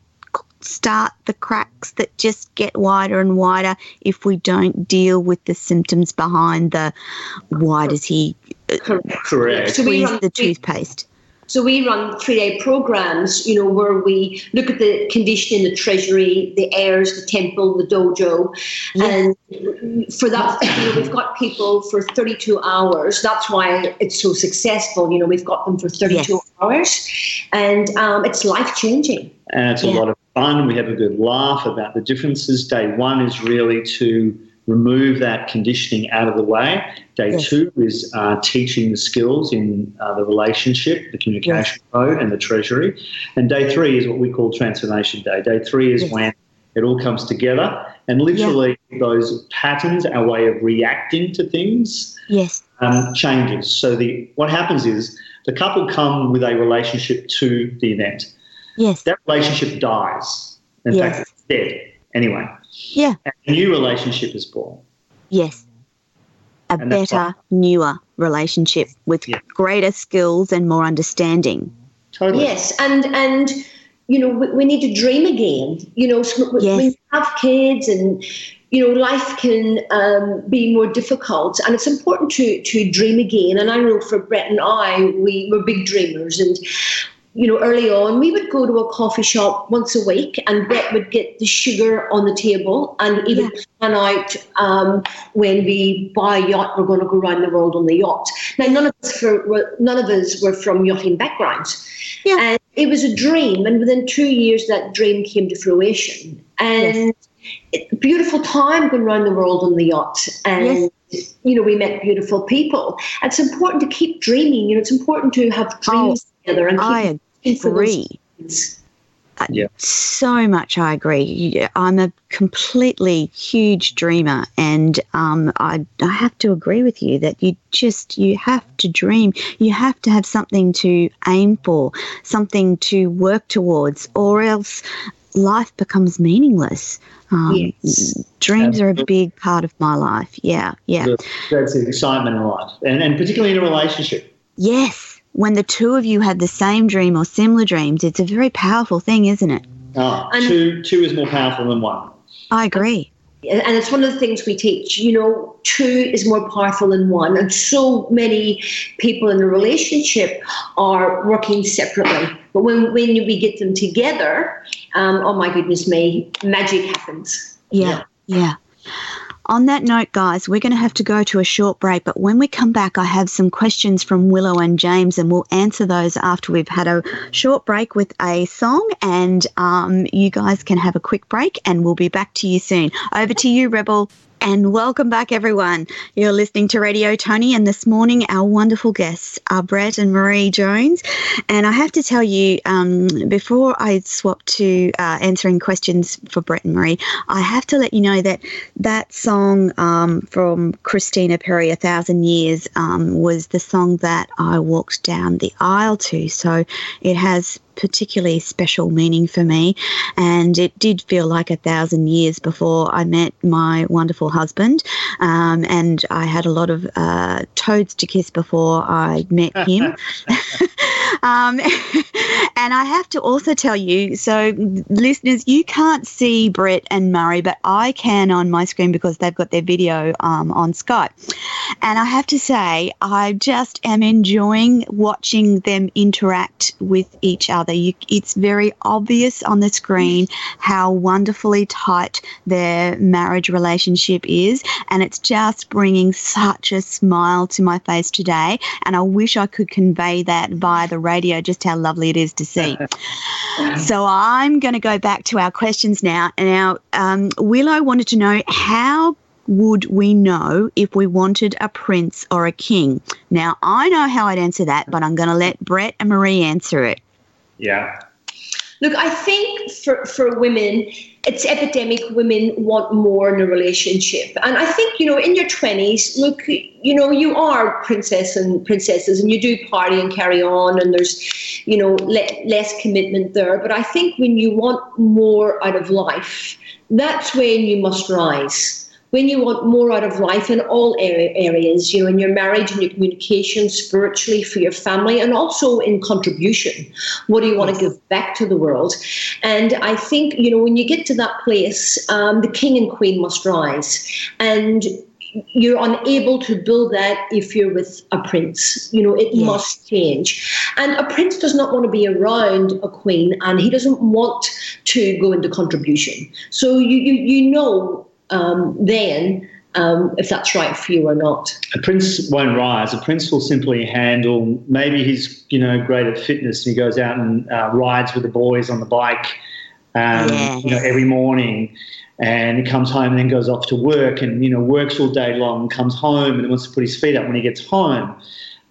start the cracks that just get wider and wider if we don't deal with the symptoms behind the why does he squeeze the toothpaste. So we run 3-day programs, where we look at the condition in the treasury, the heirs, the temple, the dojo. Yes. And for that, we've got people for 32 hours. That's why it's so successful. We've got them for 32 hours. And it's life-changing. And it's a lot of fun. We have a good laugh about the differences. Day one is really to remove that conditioning out of the way. Day two is teaching the skills in the relationship, the communication code and the treasury. And day three is what we call transformation day. Day three is when it all comes together and literally those patterns, our way of reacting to things changes. So what happens is the couple come with a relationship to the event. Yes. That relationship dies. In fact, it's dead anyway. Yeah. And a new relationship is born. Yes. A better, newer relationship with greater skills and more understanding. Totally. Yes. And we need to dream again. So when you have kids and, life can be more difficult and it's important to dream again. And I know for Brett and I, we were big dreamers and, early on, we would go to a coffee shop once a week and Brett would get the sugar on the table and he would plan out when we buy a yacht, we're going to go around the world on the yacht. Now, none of us were from yachting backgrounds. Yeah. And it was a dream. And within 2 years, that dream came to fruition. And beautiful time going around the world on the yacht. And we met beautiful people. It's important to keep dreaming. It's important to have dreams together. And I agree. So much I agree. I'm a completely huge dreamer and I have to agree with you that you have to dream. You have to have something to aim for, something to work towards, or else life becomes meaningless. Dreams are a big part of my life. Yeah. That's the excitement in life, and particularly in a relationship. Yes. When the two of you have the same dream or similar dreams, it's a very powerful thing, isn't it? Two is more powerful than one. I agree. And it's one of the things we teach, two is more powerful than one. And so many people in a relationship are working separately. But when we get them together, oh my goodness me, magic happens. Yeah. On that note, guys, we're going to have to go to a short break, but when we come back, I have some questions from Willow and James, and we'll answer those after we've had a short break with a song, and you guys can have a quick break, and we'll be back to you soon. Over to you, Rebel. And welcome back, everyone. You're listening to Radio Toni, and this morning our wonderful guests are Brett and Marie Jones. And I have to tell you, before I swap to answering questions for Brett and Marie, I have to let you know that song from Christina Perri, 1,000 Years, was the song that I walked down the aisle to. So it has particularly special meaning for me, and it did feel like 1,000 years before I met my wonderful husband, and I had a lot of toads to kiss before I met him. And I have to also tell you, so listeners, you can't see Brett and Murray, but I can on my screen because they've got their video on Skype. And I have to say, I just am enjoying watching them interact with each other. It's very obvious on the screen how wonderfully tight their marriage relationship is, and it's just bringing such a smile to my face today. And I wish I could convey that via the radio just how lovely it is to see. So I'm going to go back to our questions now. Now, Willow wanted to know, how would we know if we wanted a prince or a king? Now, I know how I'd answer that, but I'm going to let Brett and Marie answer it. Yeah. Look, I think for women, it's epidemic. Women want more in a relationship. And I think, in your 20s, look, you are princesses and you do party and carry on, and there's, less commitment there. But I think when you want more out of life, that's when you must rise. When you want more out of life in all areas, in your marriage, in your communication, spiritually, for your family, and also in contribution. What do you want to give back to the world? And I think, when you get to that place, the king and queen must rise. And you're unable to build that if you're with a prince. It must change. And a prince does not want to be around a queen, and he doesn't want to go into contribution. So then if that's right for you or not. A prince won't rise. A prince will simply handle, maybe he's, great at fitness and he goes out and rides with the boys on the bike, every morning, and he comes home and then goes off to work and, works all day long, comes home and wants to put his feet up when he gets home.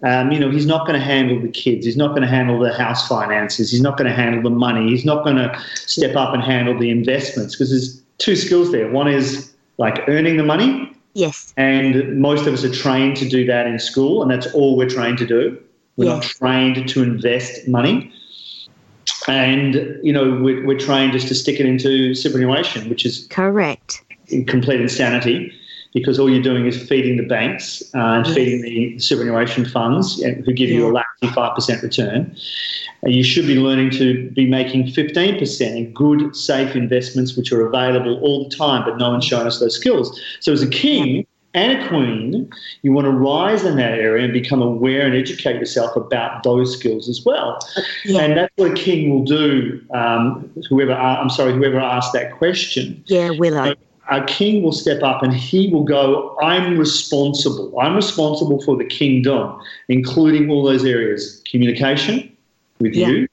He's not going to handle the kids. He's not going to handle the house finances. He's not going to handle the money. He's not going to step up and handle the investments, because there's two skills there. One is like earning the money. Yes. And most of us are trained to do that in school, and that's all we're trained to do. We're not trained to invest money. And, we're trained just to stick it into superannuation, which is correct. Complete insanity, because all you're doing is feeding the banks and feeding the superannuation funds who give you a lousy 5% return. You should be learning to be making 15% in good, safe investments which are available all the time, but no one's shown us those skills. So as a king and a queen, you want to rise in that area and become aware and educate yourself about those skills as well. Yeah. And that's what a king will do, whoever asked that question. Yeah, Willow. So a king will step up and he will go, I'm responsible. I'm responsible for the kingdom, including all those areas: communication with you,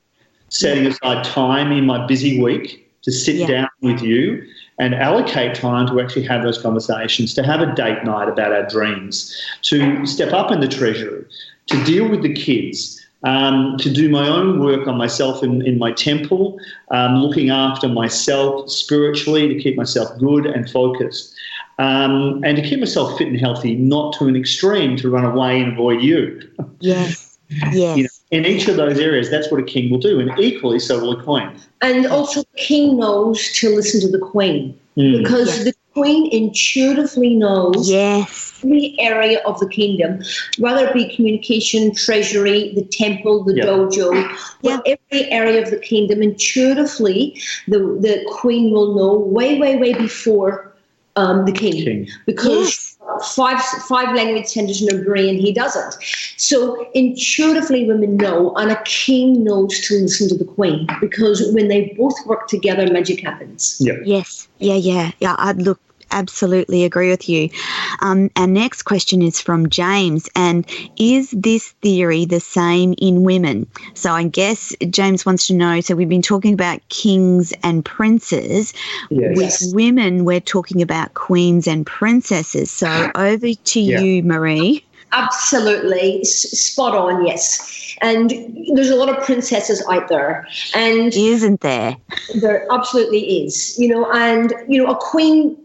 setting aside time in my busy week to sit down with you and allocate time to actually have those conversations, to have a date night about our dreams, to step up in the treasury, to deal with the kids, to do my own work on myself in my temple, looking after myself spiritually, to keep myself good and focused, and to keep myself fit and healthy, not to an extreme to run away and avoid you. Yes. Yes. In each of those areas, that's what a king will do, and equally so will a queen. And also the king knows to listen to the queen, because the queen intuitively knows every area of the kingdom, whether it be communication, treasury, the temple, the dojo, every area of the kingdom, intuitively the queen will know way before the king. Because five language centers in her brain, he doesn't. So intuitively women know, and a king knows to listen to the queen, because when they both work together, magic happens. Yes. Yeah, I'd absolutely agree with you. Our next question is from James, and is this theory the same in women? So I guess James wants to know, so we've been talking about kings and princes. With women, we're talking about queens and princesses. So over to you, Marie. Absolutely. Spot on, yes. And there's a lot of princesses out there. And isn't there? There absolutely is. And a queen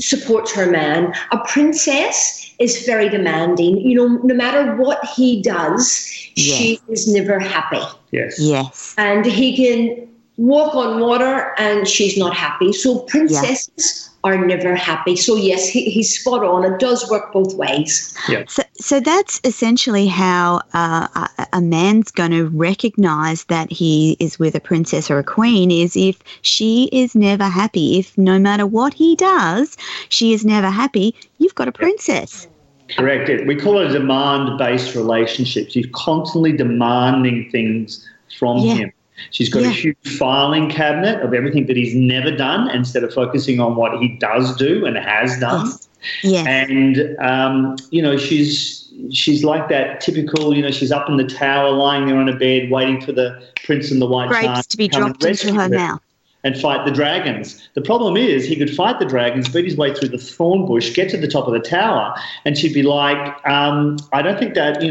supports her man. A princess is very demanding. No matter what he does, she is never happy. Yes. And he can walk on water and she's not happy. So princesses are never happy. So yes, he's spot on. It does work both ways. Yeah. So that's essentially how a man's going to recognise that he is with a princess or a queen, is if she is never happy. If no matter what he does, she is never happy, you've got a princess. Correct. We call it a demand-based relationship. She's constantly demanding things from him. She's got a huge filing cabinet of everything that he's never done, instead of focusing on what he does do and has done. Yes. And, she's like that typical, she's up in the tower, lying there on a bed, waiting for the prince and the white grapes to be dropped into her mouth. And fight the dragons. The problem is he could fight the dragons, beat his way through the thorn bush, get to the top of the tower, and she'd be like, I don't think that,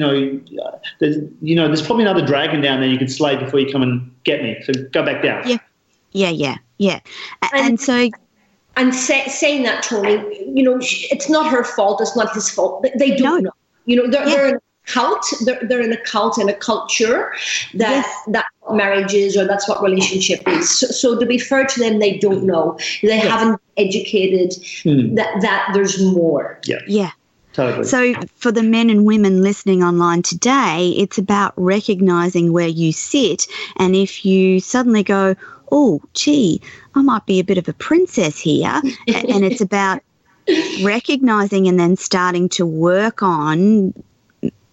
there's probably another dragon down there you could slay before you come and get me. So go back down. Yeah. And so... And saying that, Toni, it's not her fault. It's not his fault. They don't know. They're in a cult. They're in a cult and a culture that's what marriage is, or that's what relationship is. So to be fair to them, they don't know. They haven't been educated that there's more. Yeah. Totally. So for the men and women listening online today, it's about recognizing where you sit. And if you suddenly go, oh, gee, I might be a bit of a princess here. And it's about recognizing and then starting to work on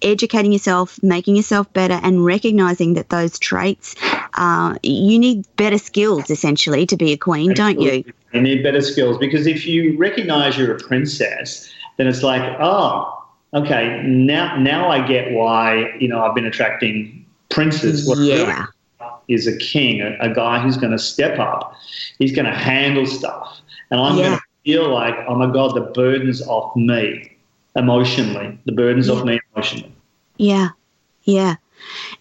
educating yourself, making yourself better, and recognizing that those traits, you need better skills, essentially, to be a queen, don't you? You need better skills, because if you recognize you're a princess, then it's like, oh, okay, now I get why, I've been attracting princes. What really is a king, a guy who's going to step up. He's going to handle stuff. And I'm going to feel like, oh, my God, the burden's off me emotionally. The burden's off me emotionally. Yeah.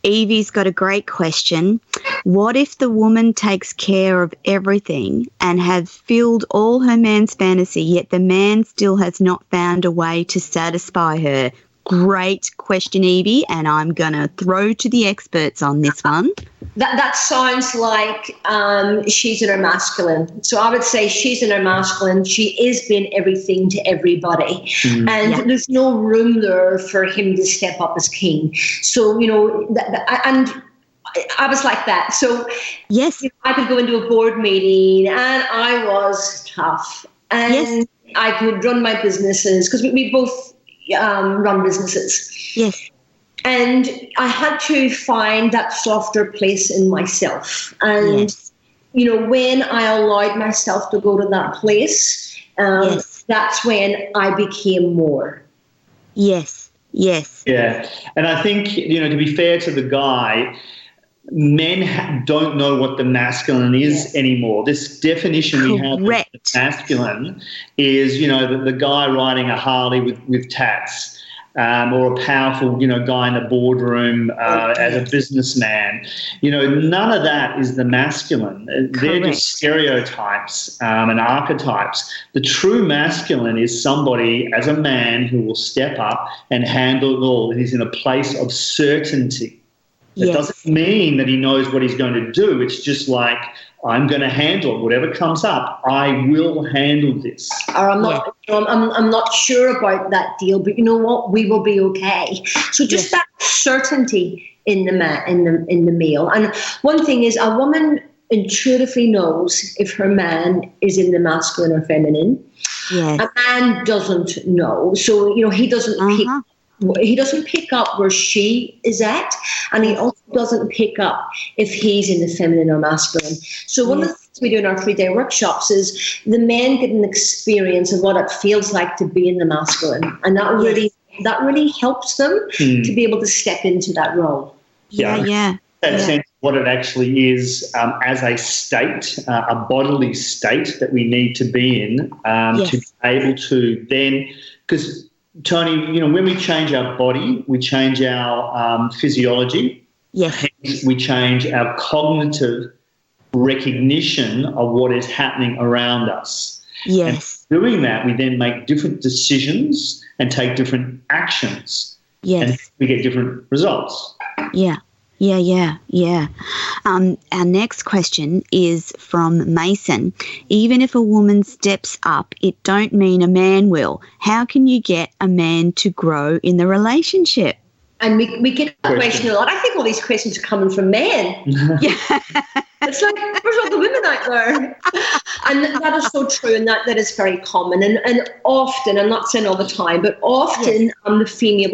Evie's got a great question. What if the woman takes care of everything and has filled all her man's fantasy, yet the man still has not found a way to satisfy her? Great question, Evie, and I'm going to throw to the experts on this one. That sounds like she's in her masculine. So I would say she's in her masculine. She is being everything to everybody. And there's no room there for him to step up as king. So, and I was like that. So I could go into a board meeting and I was tough. And I could run my businesses, because we both run businesses. Yes. And I had to find that softer place in myself. And, when I allowed myself to go to that place, that's when I became more. Yes. Yeah. And I think, to be fair to the guy, men don't know what the masculine is anymore. This definition we have of the masculine is, the guy riding a Harley with tats. Or a powerful, guy in the boardroom as a businessman. None of that is the masculine. They're just stereotypes and archetypes. The true masculine is somebody, as a man, who will step up and handle it all. He's in a place of certainty. It doesn't mean that he knows what he's going to do. It's just like, I'm going to handle it. Whatever comes up, I will handle this. Or I'm not sure about that deal, but you know what? We will be okay. So just that certainty in the male. And one thing is, a woman intuitively knows if her man is in the masculine or feminine. Yes. A man doesn't know. So, he doesn't he doesn't pick up where she is at, and he also doesn't pick up if he's in the feminine or masculine. So one of the things we do in our 3-day workshops is the men get an experience of what it feels like to be in the masculine, and that really helps them to be able to step into that role. That sense of what it actually is as a state, a bodily state that we need to be in to be able to then, because Toni, when we change our body, we change our physiology. Yes. We change our cognitive recognition of what is happening around us. Yes. And doing that, we then make different decisions and take different actions. Yes. And we get different results. Yeah. Our next question is from Mason. Even if a woman steps up, it don't mean a man will. How can you get a man to grow in the relationship? And we get that question a lot. I think all these questions are coming from men. It's like, where's all the women out there? And that is so true, and that is very common. And often, I'm not saying all the time, but often the female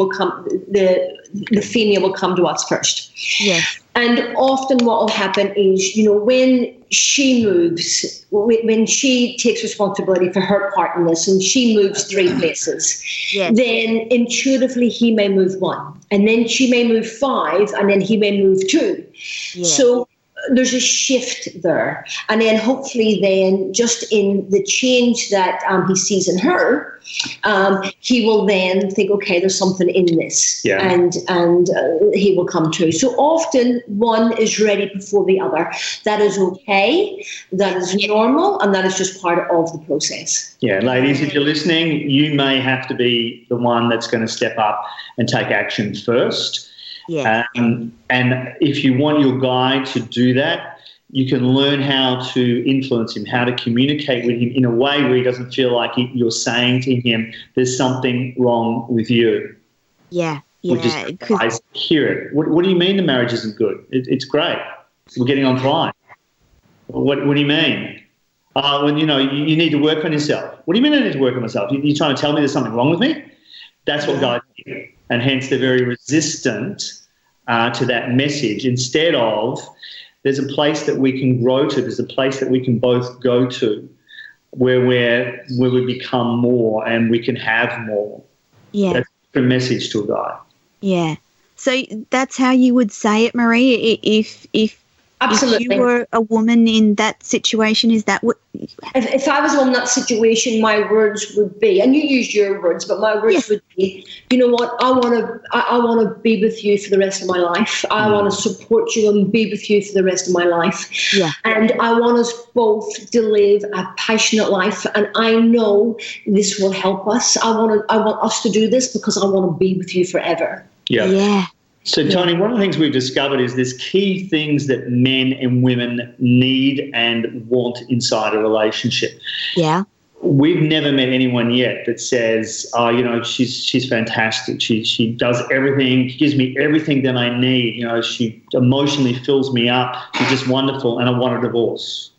will come to us first. Yes. And often what will happen is, when she moves, when she takes responsibility for her part in this and she moves 3 places, then intuitively he may move 1. And then she may move 5, and then he may move 2. So there's a shift there. And then hopefully then just in the change that he sees in her, he will then think, okay, there's something in this. And he will come to. So often one is ready before the other. That is okay. That is normal. And that is just part of the process. Yeah, ladies, if you're listening, you may have to be the one that's going to step up and take action first. And if you want your guy to do that, you can learn how to influence him, how to communicate with him in a way where he doesn't feel like you're saying to him, there's something wrong with you. Which is nice to hear it. What do you mean the marriage isn't good? It's great. We're getting on fine. What do you mean? Well, you need to work on yourself. What do you mean I need to work on myself? You're trying to tell me there's something wrong with me? That's what guys do. And hence they're very resistant to that message. Instead of, there's a place that we can grow to, there's a place that we can both go to where we become more and we can have more. That's a message to a guy. So that's how you would say it, Marie, if Absolutely. If you were a woman in that situation, is that what? If I was in that situation, my words would be, and you used your words, but my words would be, you know what? I want to be with you for the rest of my life. I want to support you and be with you for the rest of my life. And I want us both to live a passionate life. And I know this will help us. I want us to do this because I want to be with you forever. So, Toni, one of the things we've discovered is there's key things that men and women need and want inside a relationship. We've never met anyone yet that says, she's fantastic. She does everything. She gives me everything that I need. She emotionally fills me up. She's just wonderful, and I want a divorce.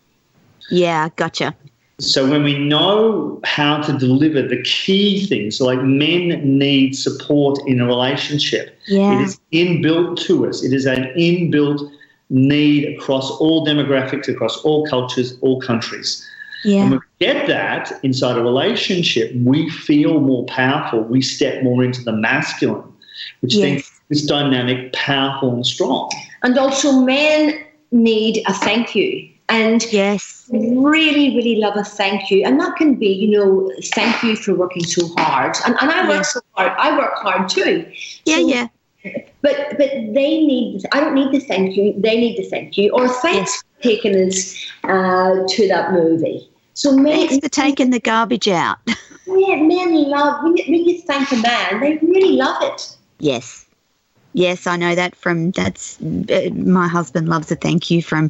Gotcha. So when we know how to deliver the key things, like men need support in a relationship. It is inbuilt to us. It is an inbuilt need across all demographics, across all cultures, all countries. And when we get that inside a relationship, we feel more powerful. We step more into the masculine, which makes this dynamic powerful and strong. And also men need a thank you. And really, really love a thank you. And that can be, thank you for working so hard. And I work so hard. I work hard too. But they need, I don't need the thank you. They need the thank you. Or thanks for taking us to that movie. So thanks for taking the garbage out. Men love, when you thank a man, they really love it. Yes, I know that my husband loves a thank you, from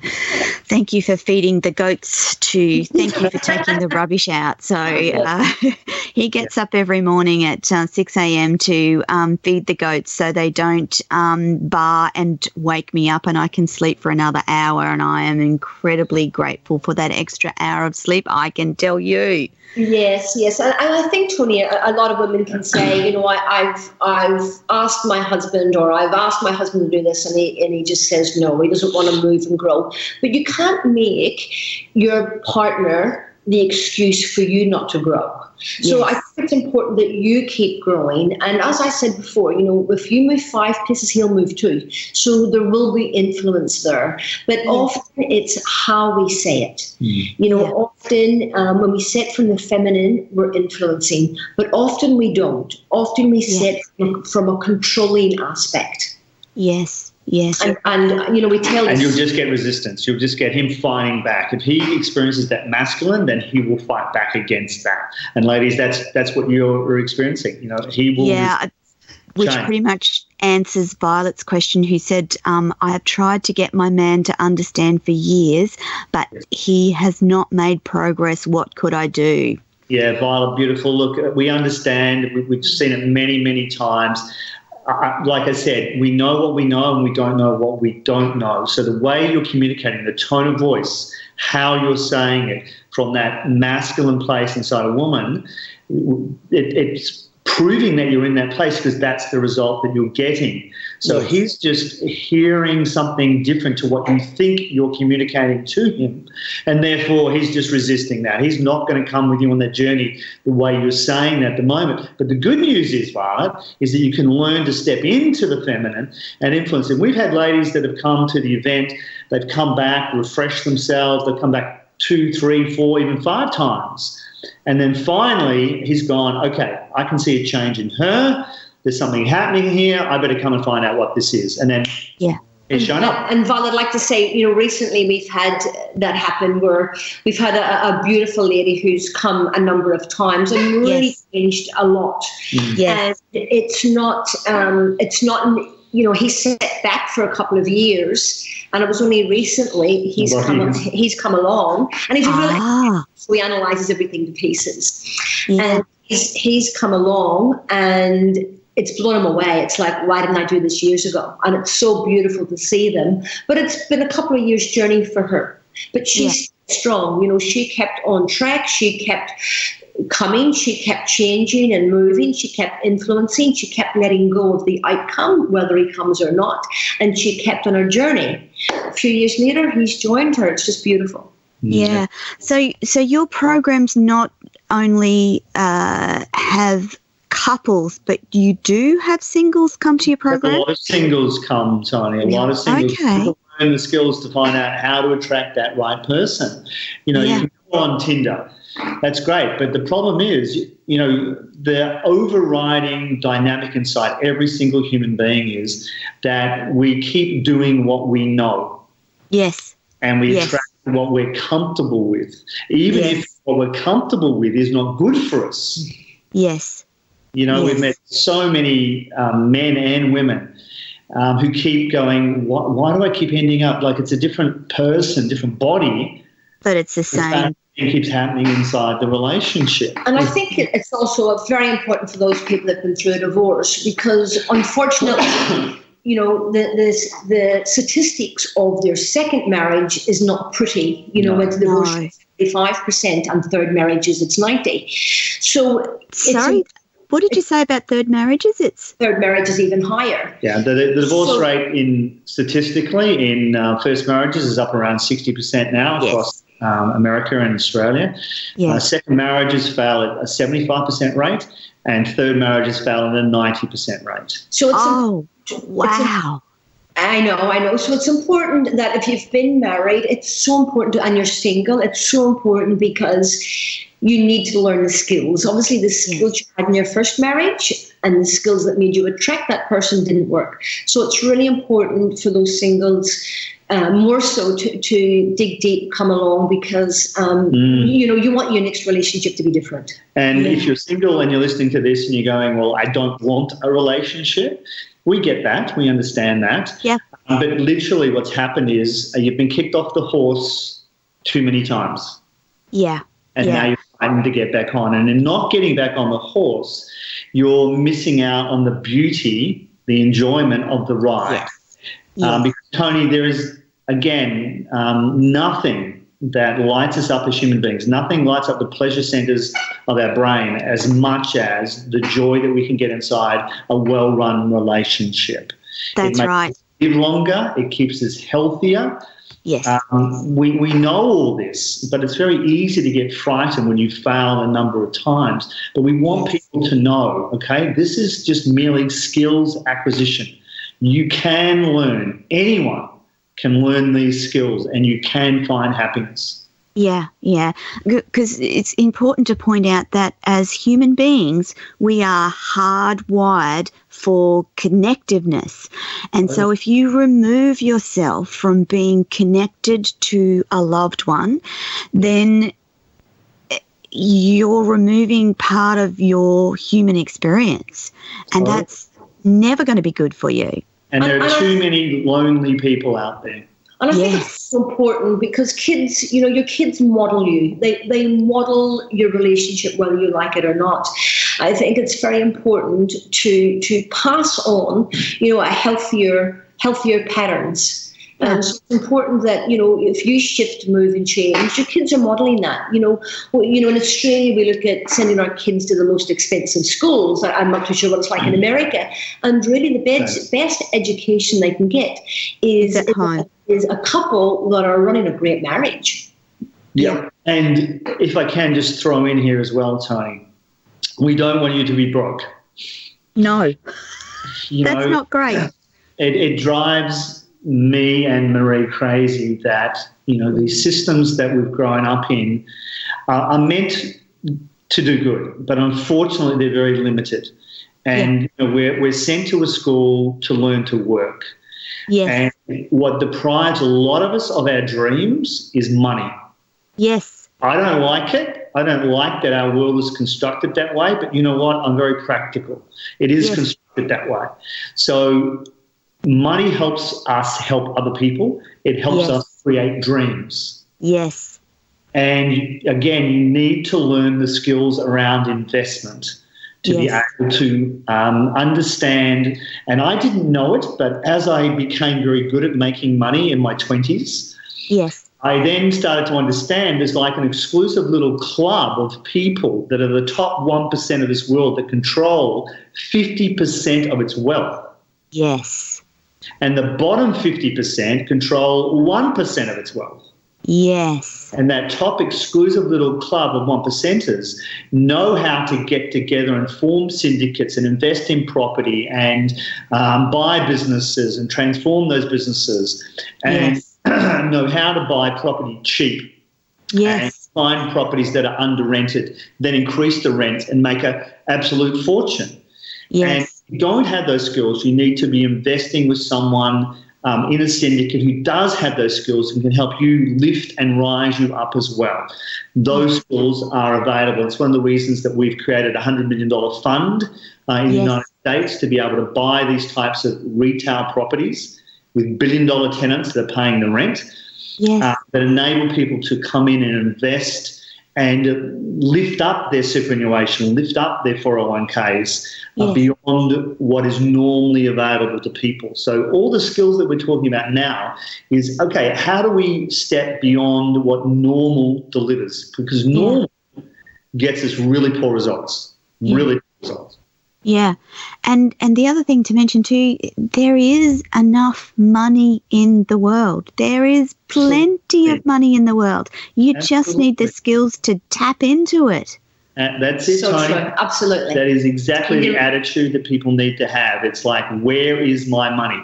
thank you for feeding the goats to thank you for taking the rubbish out. So he gets up every morning at 6 a.m. to feed the goats so they don't bar and wake me up, and I can sleep for another hour, and I am incredibly grateful for that extra hour of sleep, I can tell you. Yes. And I think, Toni, a lot of women can say, I've asked my husband, or I've asked my husband to do this, and he just says no, he doesn't want to move and grow. But you can't make your partner the excuse for you not to grow. So I think it's important that you keep growing. And as I said before, if you move 5 places, he'll move 2. So there will be influence there. But often it's how we say it. Often when we say it from the feminine, we're influencing. But often we don't. Often we say it from a controlling aspect. Yes. And we tell. And you'll just get resistance. You'll just get him fighting back. If he experiences that masculine, then he will fight back against that. And ladies, that's what you're experiencing. He will. Which pretty much answers Violet's question, who said, I have tried to get my man to understand for years, but he has not made progress. What could I do? Yeah, Violet, beautiful. Look, we understand. We've seen it many, many times. Like I said, we know what we know and we don't know what we don't know. So the way you're communicating, the tone of voice, how you're saying it from that masculine place inside a woman, it's proving that you're in that place, because that's the result that you're getting. So he's just hearing something different to what you think you're communicating to him, and therefore he's just resisting that. He's not going to come with you on that journey the way you're saying at the moment. But the good news is, Violet, is that you can learn to step into the feminine and influence it. We've had ladies that have come to the event, they've come back, refreshed themselves, they've come back 2, 3, 4, even 5 times. And then finally, he's gone, okay, I can see a change in her. There's something happening here. I better come and find out what this is. And then it's shown up. And Val, I'd like to say, recently we've had that happen where we've had a beautiful lady who's come a number of times and really changed a lot. And it's not, he sat back for a couple of years, and it was only recently he's come along, and he's really so he analyzes everything to pieces, and he's come along, and it's blown him away. It's like, why didn't I do this years ago? And it's so beautiful to see them. But it's been a couple of years' journey for her. But she's strong. She kept on track. She kept coming. She kept changing and moving. She kept influencing. She kept letting go of the outcome, whether he comes or not. And she kept on her journey. A few years later, he's joined her. It's just beautiful. Yeah. So your programs not only have couples, but you do have singles come to your program? A lot of singles come, Toni. A lot of singles. People learn the skills to find out how to attract that right person. You can go on Tinder. That's great. But the problem is, the overriding dynamic inside every single human being is that we keep doing what we know. Yes. And we attract what we're comfortable with, even if what we're comfortable with is not good for us. Yes. We've met so many men and women who keep going, why do I keep ending up like it's a different person, different body? But it's the same. It keeps happening inside the relationship. And I think it's also very important for those people that have been through a divorce, because unfortunately, the statistics of their second marriage is not pretty. With divorce, 55%, and third marriages, it's 90%. So sorry. What did you say about third marriages? Third marriage is even higher. Yeah, the divorce rate statistically in first marriages is up around 60% now across America and Australia. Second marriages fail at a 75% rate, and third marriages fail at a 90% rate. So wow. I know. So it's important that if you've been married, it's so important, and you're single, it's so important because you need to learn the skills. Obviously, the skills you had in your first marriage and the skills that made you attract that person didn't work. So it's really important for those singles, more so to dig deep, come along, because, you want your next relationship to be different. And if you're single and you're listening to this and you're going, well, I don't want a relationship, we get that. We understand that. Yeah. But literally what's happened is you've been kicked off the horse too many times. Yeah. And now you're fighting to get back on. And in not getting back on the horse, you're missing out on the beauty, the enjoyment of the ride. Yes. Because, Toni, there is, again, nothing that lights us up as human beings. Nothing lights up the pleasure centers of our brain as much as the joy that we can get inside a well-run relationship. That's right. It makes us live longer. It keeps us healthier. Yes. We know all this, but it's very easy to get frightened when you fail a number of times. But we want people to know, okay, this is just merely skills acquisition. You can learn, anyone can learn these skills, and you can find happiness. Yeah, because it's important to point out that as human beings, we are hardwired for connectiveness. And so if you remove yourself from being connected to a loved one, then you're removing part of your human experience. And that's never going to be good for you. And there are too many lonely people out there. And I think it's so important because kids, your kids model you. They model your relationship whether you like it or not. I think it's very important to pass on, a healthier patterns. So it's important that, if you shift, move and change, your kids are modelling that. In Australia, we look at sending our kids to the most expensive schools. I'm not too sure what it's like in America. And really the best education they can get is a couple that are running a great marriage. Yeah. And if I can just throw in here as well, Toni, we don't want you to be broke. No, that's not great. It drives me and Marie crazy that, these systems that we've grown up in are meant to do good, but unfortunately they're very limited. And we're sent to a school to learn to work. Yes. And what deprives a lot of us of our dreams is money. Yes. I don't like it. I don't like that our world is constructed that way, but you know what? I'm very practical. It is constructed that way. So money helps us help other people. It helps us create dreams. Yes. And again, you need to learn the skills around investment to be able to understand. And I didn't know it, but as I became very good at making money in my 20s, I then started to understand there's like an exclusive little club of people that are the top 1% of this world that control 50% of its wealth. Yes. And the bottom 50% control 1% of its wealth. Yes. And that top exclusive little club of 1%ers know how to get together and form syndicates and invest in property and buy businesses and transform those businesses and know how to buy property cheap. Yes. And find properties that are under-rented, then increase the rent and make an absolute fortune. Yes. And if you don't have those skills, you need to be investing with someone in a syndicate who does have those skills and can help you lift and rise you up as well. Those skills are available. It's one of the reasons that we've created a $100 million fund in the United States to be able to buy these types of retail properties with billion-dollar tenants that are paying the rent, that enable people to come in and invest and lift up their superannuation, lift up their 401ks beyond what is normally available to people. So all the skills that we're talking about now is, okay, how do we step beyond what normal delivers? Because normal gets us really poor results, really poor results. Yeah. And the other thing to mention too, there is enough money in the world. There is plenty of money in the world. You just need the skills to tap into it. That's it, so Toni. True. Absolutely. That is exactly the attitude that people need to have. It's like, where is my money?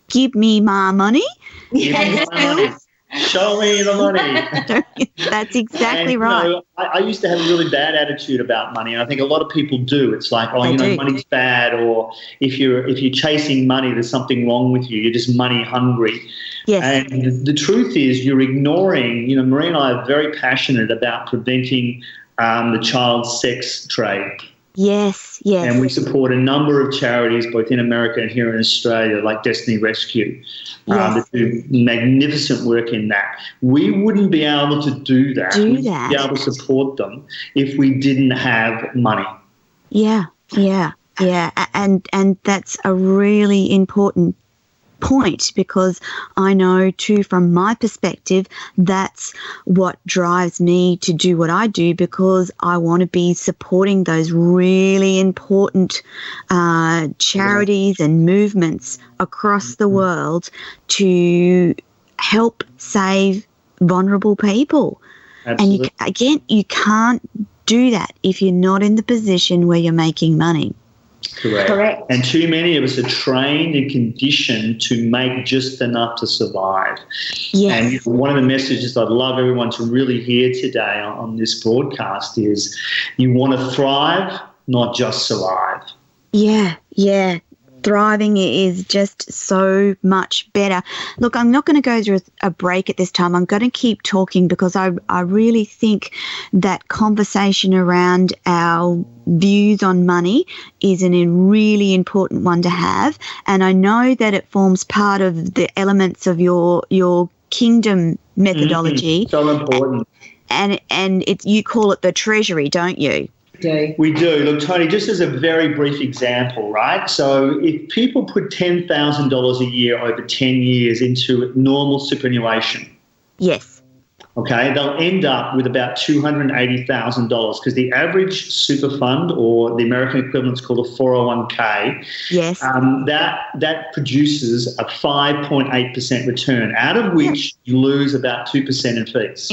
Give me my money. Give me my money. Show me the money. That's exactly right. I used to have a really bad attitude about money, and I think a lot of people do. It's like, money's bad, or if you're chasing money, there's something wrong with you. You're just money hungry. Yes. And the truth is, you're ignoring. Marie and I are very passionate about preventing the child sex trade. Yes, yes. And we support a number of charities, both in America and here in Australia, like Destiny Rescue, that do magnificent work in that. We wouldn't be able to do that. We wouldn't be able to support them if we didn't have money. Yeah. And that's a really important point, because I know too, from my perspective, that's what drives me to do what I do, because I want to be supporting those really important charities and movements across the world to help save vulnerable people. Absolutely. And you can't do that if you're not in the position where you're making money. Correct. And too many of us are trained and conditioned to make just enough to survive. Yes. And one of the messages I'd love everyone to really hear today on this broadcast is you want to thrive, not just survive. Yeah. Thriving is just so much better. Look, I'm not going to go through a break at this time. I'm going to keep talking, because I really think that conversation around our views on money is a really important one to have. And I know that it forms part of the elements of your kingdom methodology. So important. And you call it the treasury, don't you? We do. Look, Toni, just as a very brief example, right? So if people put $10,000 a year over 10 years into normal superannuation, yes, okay, they'll end up with about $280,000 because the average super fund, or the American equivalent is called a 401k, yes, that produces a 5.8% return, out of which you lose about 2% in fees.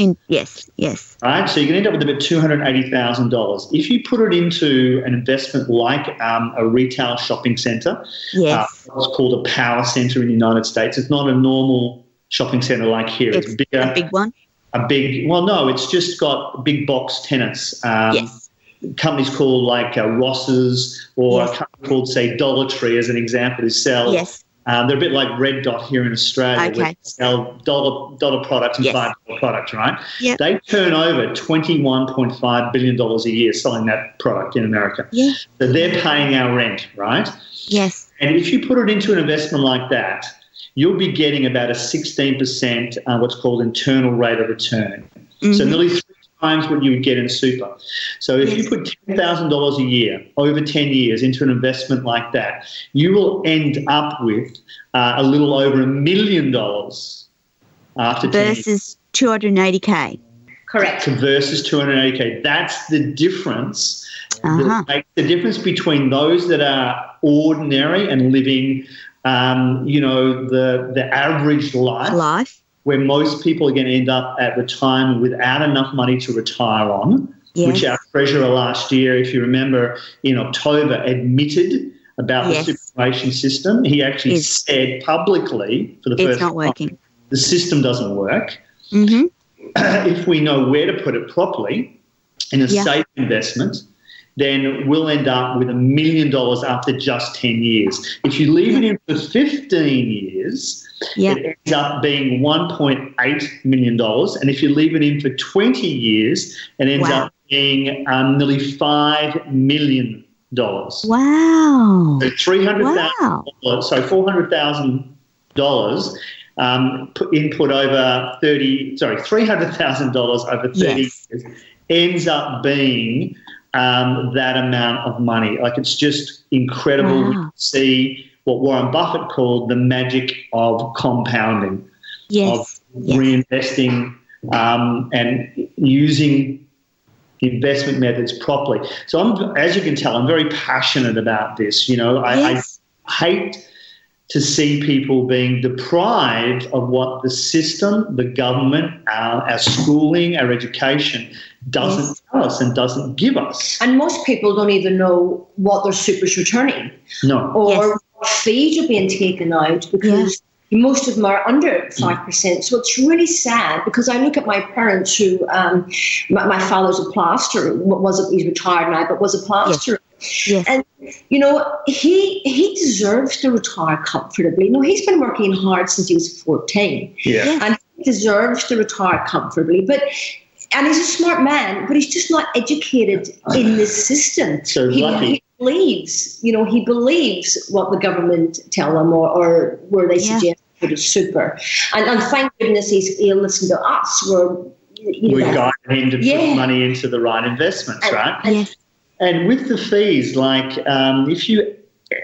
Yes. Right, so you can end up with about $280,000. If you put it into an investment like a retail shopping centre, yes, what's called a power centre in the United States, it's not a normal shopping centre like here. It's bigger. A big one? No, it's just got big box tenants. Yes. Companies called like Ross's, or yes. a company called, say, Dollar Tree as an example, who sell. Yes. They're a bit like Red Dot here in Australia, okay. where they sell dollar products and yes. $5 products, right? Yep. They turn over $21.5 billion a year selling that product in America. Yeah. So they're paying our rent, right? Yes. And if you put it into an investment like that, you'll be getting about a 16% what's called internal rate of return. Mm-hmm. So nearly 3 times what you would get in super. So if you put $10,000 a year over 10 years into an investment like that, you will end up with a little over $1 million after 10 years. Versus 280K. Correct. Versus 280K. That's the difference. Uh-huh. That makes the difference between those that are ordinary and living the average life, where most people are going to end up at retirement without enough money to retire on, which our treasurer last year, if you remember, in October, admitted about the superannuation system. He actually said publicly for the first time, it's not working. The system doesn't work. Mm-hmm. If we know where to put it properly in a safe investment, then we'll end up with $1 million after just 10 years. If you leave it in for 15 years, it ends up being $1.8 million. And if you leave it in for 20 years, it ends up being nearly $5 million. Wow. So $400,000 input over $300,000 over 30 years ends up being that amount of money. Like, it's just incredible to see what Warren Buffett called the magic of compounding, of reinvesting and using investment methods properly. So as you can tell, I'm very passionate about this. I hate to see people being deprived of what the system, the government, our schooling, our education doesn't tell us and doesn't give us. And most people don't even know what their super's returning. No. Or what fees are being taken out, because most of them are under 5%. So it's really sad, because I look at my parents who, my father's a plasterer, he's retired now, but was a plasterer. Yes. And, he deserves to retire comfortably. He's been working hard since he was 14. Yeah. And he deserves to retire comfortably. And he's a smart man, but he's just not educated in this system. So lucky. He believes what the government tell him or where they suggest for the super. And thank goodness he'll listen to us. We're guiding him to put money into the right investments, right? Yes. And with the fees, like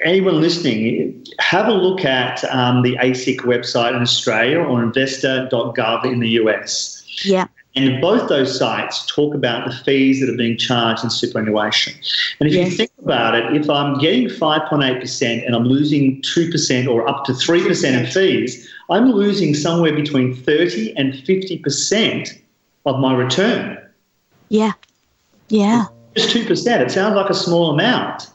anyone listening, have a look at the ASIC website in Australia or investor.gov in the US. Yeah. And both those sites talk about the fees that are being charged in superannuation. And if you think about it, if I'm getting 5.8% and I'm losing 2% or up to 3% in fees, I'm losing somewhere between 30 and 50% of my return. Yeah. Yeah. Just 2%. It sounds like a small amount,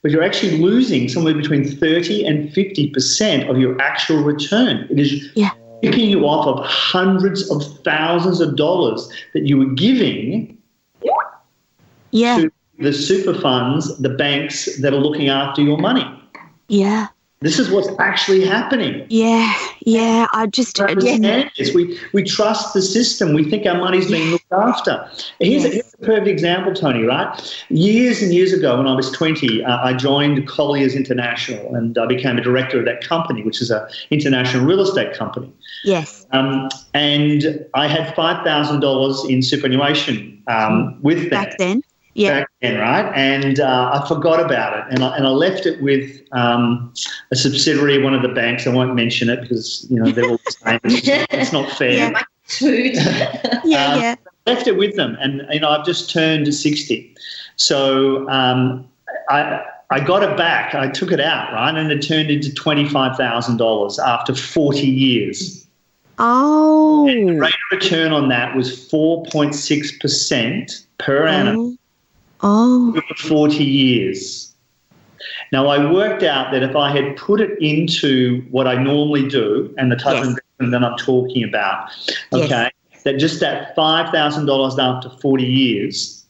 but you're actually losing somewhere between 30 and 50% of your actual return. It is picking you off of hundreds of thousands of dollars that you were giving to the super funds, the banks that are looking after your money. Yeah. This is what's actually happening. Yeah. I just we trust the system. We think our money's being looked after. Here's a perfect example, Toni, right? Years and years ago, when I was 20, I joined Colliers International, and I became a director of that company, which is an international real estate company. Yes. And I had $5,000 in superannuation with that. Back then? back then, right? And I forgot about it, and I left it with a subsidiary of one of the banks. I won't mention it because they're all the same. It's not fair. Left it with them, and I've just turned 60, so I got it back. I took it out, right, and it turned into $25,000 after 40 years. Oh. And the rate of return on that was 4.6% per annum over 40 years. Now, I worked out that if I had put it into what I normally do and the type of investment that I'm talking about, that just that $5,000 after 40 years,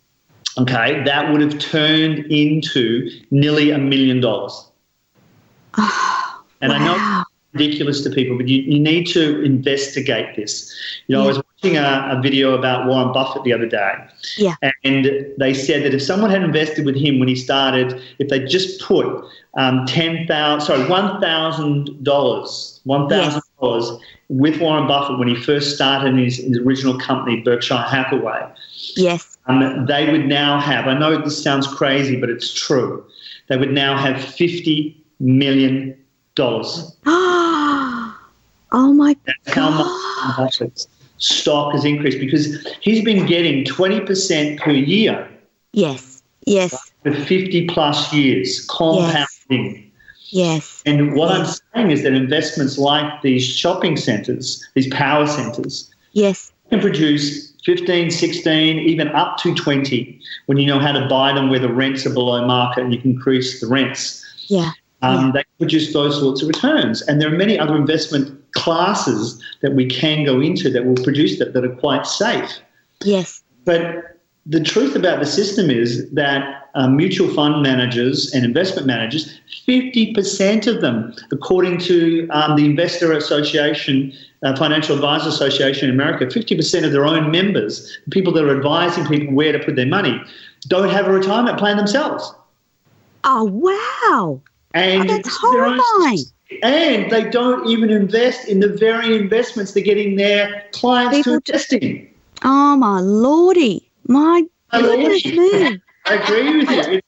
that would have turned into nearly $1 million. And I know it's ridiculous to people, but you need to investigate this. I was watching a video about Warren Buffett the other day, and they said that if someone had invested with him when he started, if they just put $1,000 with Warren Buffett when he first started his original company, Berkshire Hathaway, they would now have, I know this sounds crazy, but it's true, they would now have $50 million. Oh, my God. That's how much Buffett's stock has increased, because he's been getting 20% per year. Yes. For 50-plus years, compounding. Yes. And what I'm saying is that investments like these shopping centres, these power centres, can produce 15, 16, even up to 20 when you know how to buy them where the rents are below market and you can increase the rents. They produce those sorts of returns. And there are many other investment classes that we can go into that will produce that are quite safe. Yes. But the truth about the system is that mutual fund managers and investment managers, 50% of them, according to the Investor Association, Financial Advisor Association in America, 50% of their own members, the people that are advising people where to put their money, don't have a retirement plan themselves. Oh, wow. And that's horrifying. And they don't even invest in the very investments they're getting their clients to invest in. Oh, my lordy. My goodness me. I agree with you.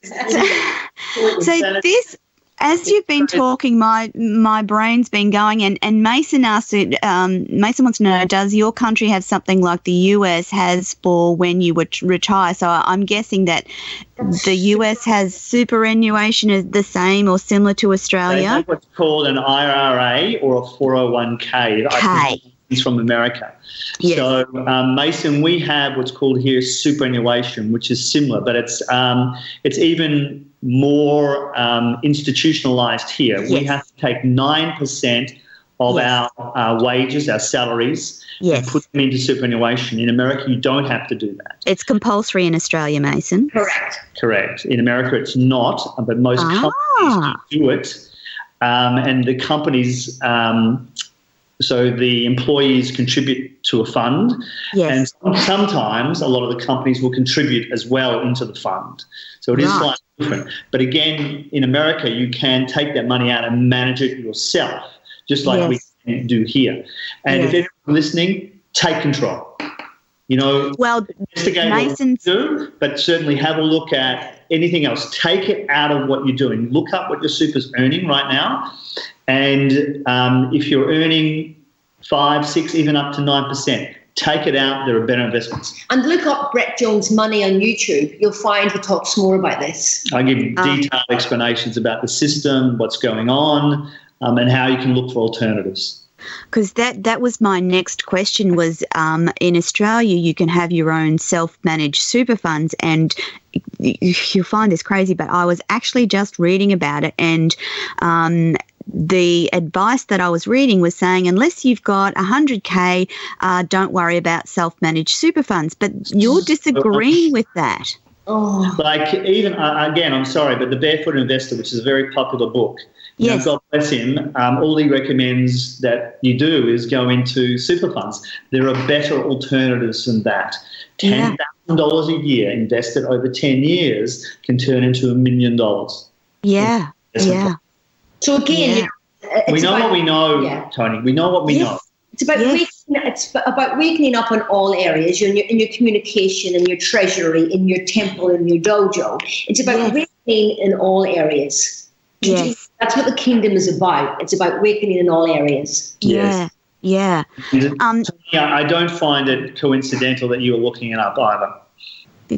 So this, as you've been talking, my brain's been going, and Mason asked it. Mason wants to know: does your country have something like the US has for when you would retire? So I'm guessing that the US has superannuation is the same or similar to Australia. They have what's called an IRA or a 401k. It's from America. Yes. So, Mason, we have what's called here superannuation, which is similar, but it's even more institutionalized here. Yes. We have to take 9% of our wages, our salaries, and put them into superannuation. In America, you don't have to do that. It's compulsory in Australia, Mason. Correct. In America, it's not, but most companies do it. And the companies... So the employees contribute to a fund, and sometimes a lot of the companies will contribute as well into the fund. So it is slightly different. But again, in America, you can take that money out and manage it yourself, just like we can do here. And if anyone's listening, take control. Investigate what you do, but certainly have a look at anything else. Take it out of what you're doing. Look up what your super's earning right now. And if you're earning 5, 6, even up to 9%, take it out. There are better investments. And look up Brett Jones' Money on YouTube. You'll find he talks more about this. I give detailed explanations about the system, what's going on, and how you can look for alternatives. Because that was my next question was in Australia you can have your own self-managed super funds, and you'll find this crazy, but I was actually just reading about it, and the advice that I was reading was saying unless you've got 100K, don't worry about self-managed super funds. But you're disagreeing with that. Like even, again, I'm sorry, but The Barefoot Investor, which is a very popular book, God bless him, all he recommends that you do is go into super funds. There are better alternatives than that. $10,000 a year invested over 10 years can turn into $1 million. So again, we know what we know, Toni. We know what we know. It's about waking it's about wakening up in all areas, in your communication, in your treasury, in your temple, in your dojo. It's about awakening in all areas. Yes. That's what the kingdom is about. It's about awakening in all areas. Yeah. Yeah. I don't find it coincidental that you were looking it up either.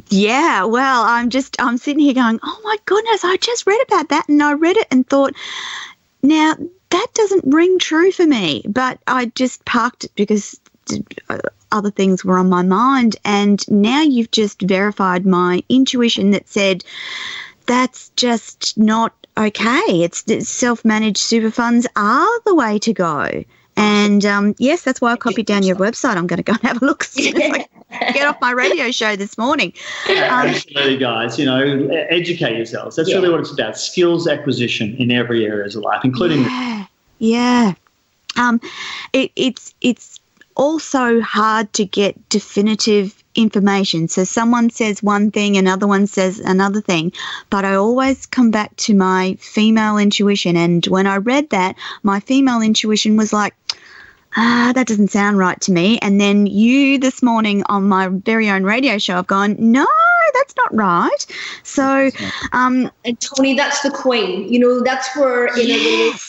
Yeah, well, I'm sitting here going, oh my goodness, I just read about that, and I read it and thought, now that doesn't ring true for me, but I just parked it because other things were on my mind, and now you've just verified my intuition that said that's just not okay. It's self-managed super funds are the way to go. And, yes, that's why I copied down your website. I'm going to go and have a look as soon as I get off my radio show this morning. Absolutely, guys. Educate yourselves. That's really what it's about, skills acquisition in every area of life, including it's also hard to get definitive information. So someone says one thing, another one says another thing, but I always come back to my female intuition. And when I read that, my female intuition was like, that doesn't sound right to me. And then you this morning on my very own radio show have gone, no, that's not right. So, and Toni, that's the queen. That's where in a relationship,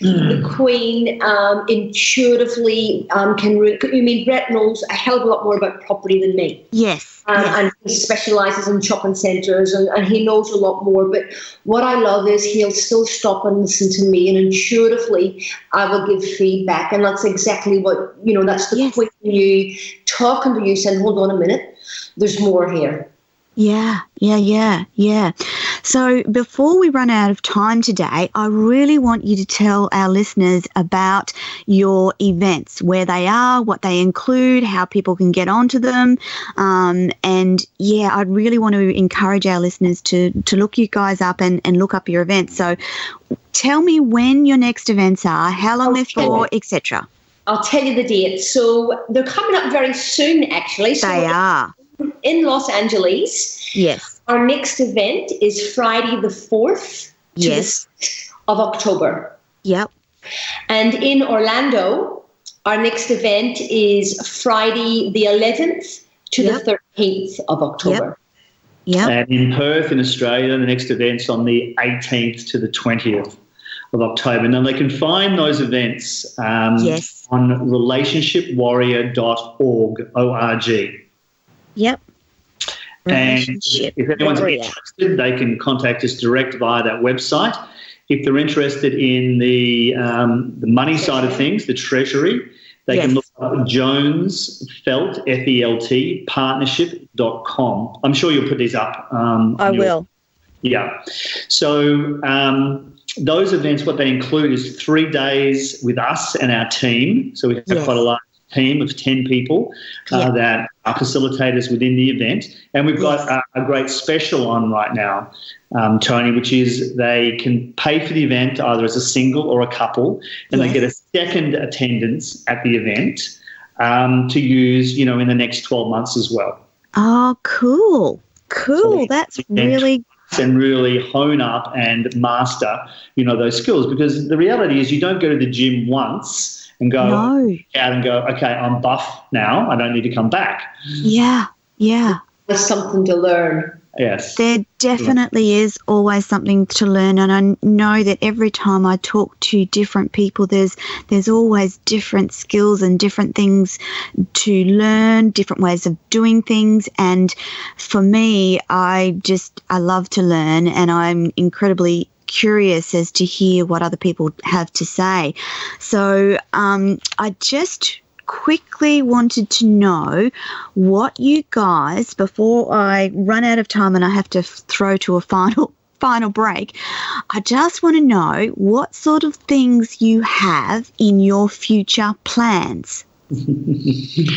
the queen intuitively Brett knows a hell of a lot more about property than me. Yes. And he specialises in shopping centres and he knows a lot more. But what I love is he'll still stop and listen to me, and intuitively I will give feedback. And that's exactly what, that's the queen in you talking to you saying, hold on a minute, there's more here. Yeah. So before we run out of time today, I really want you to tell our listeners about your events, where they are, what they include, how people can get onto them. I'd really want to encourage our listeners to look you guys up and look up your events. So tell me when your next events are, how long they're for, etc. I'll tell you the dates. So they're coming up very soon, actually. They are. In Los Angeles. Yes. Our next event is Friday the 4th to the 6th of October. Yep. And in Orlando, our next event is Friday the 11th to the 13th of October. Yep. And in Perth, in Australia, the next event's on the 18th to the 20th of October. Now, they can find those events on relationshipwarrior.org, O-R-G. Yep. And if anyone's interested, they can contact us direct via that website. If they're interested in the money side of things, the treasury, they can look up Jones Felt, F-E-L-T, partnership.com. I'm sure you'll put these up. I will. Yeah. So those events, what they include is 3 days with us and our team. So we have quite a large team of 10 people that are facilitators within the event. And we've got a great special on right now, Toni, which is they can pay for the event either as a single or a couple, and they get a second attendance at the event to use, in the next 12 months as well. Oh, cool. So that's really and really hone up and master, those skills. Because the reality is you don't go to the gym once and go out and go, okay, I'm buff now, I don't need to come back. Yeah. There's something to learn. Yes. There definitely is always something to learn, and I know that every time I talk to different people, there's always different skills and different things to learn, different ways of doing things. And for me, I love to learn, and I'm incredibly curious as to hear what other people have to say. So I just quickly wanted to know what you guys, before I run out of time and I have to throw to a final break, I just want to know what sort of things you have in your future plans.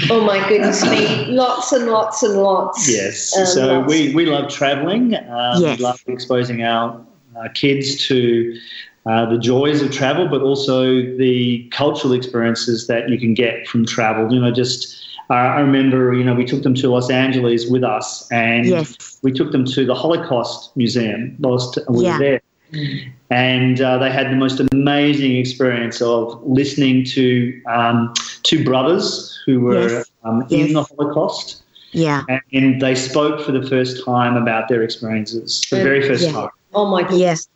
Oh my goodness me, lots and lots and lots. Yes, so we love travelling. We love exposing our kids to the joys of travel, but also the cultural experiences that you can get from travel. I remember, we took them to Los Angeles with us, and we took them to the Holocaust Museum whilst we were there. And they had the most amazing experience of listening to two brothers who were in the Holocaust. Yeah. And they spoke for the first time about their experiences, the very first time. Oh, my goodness.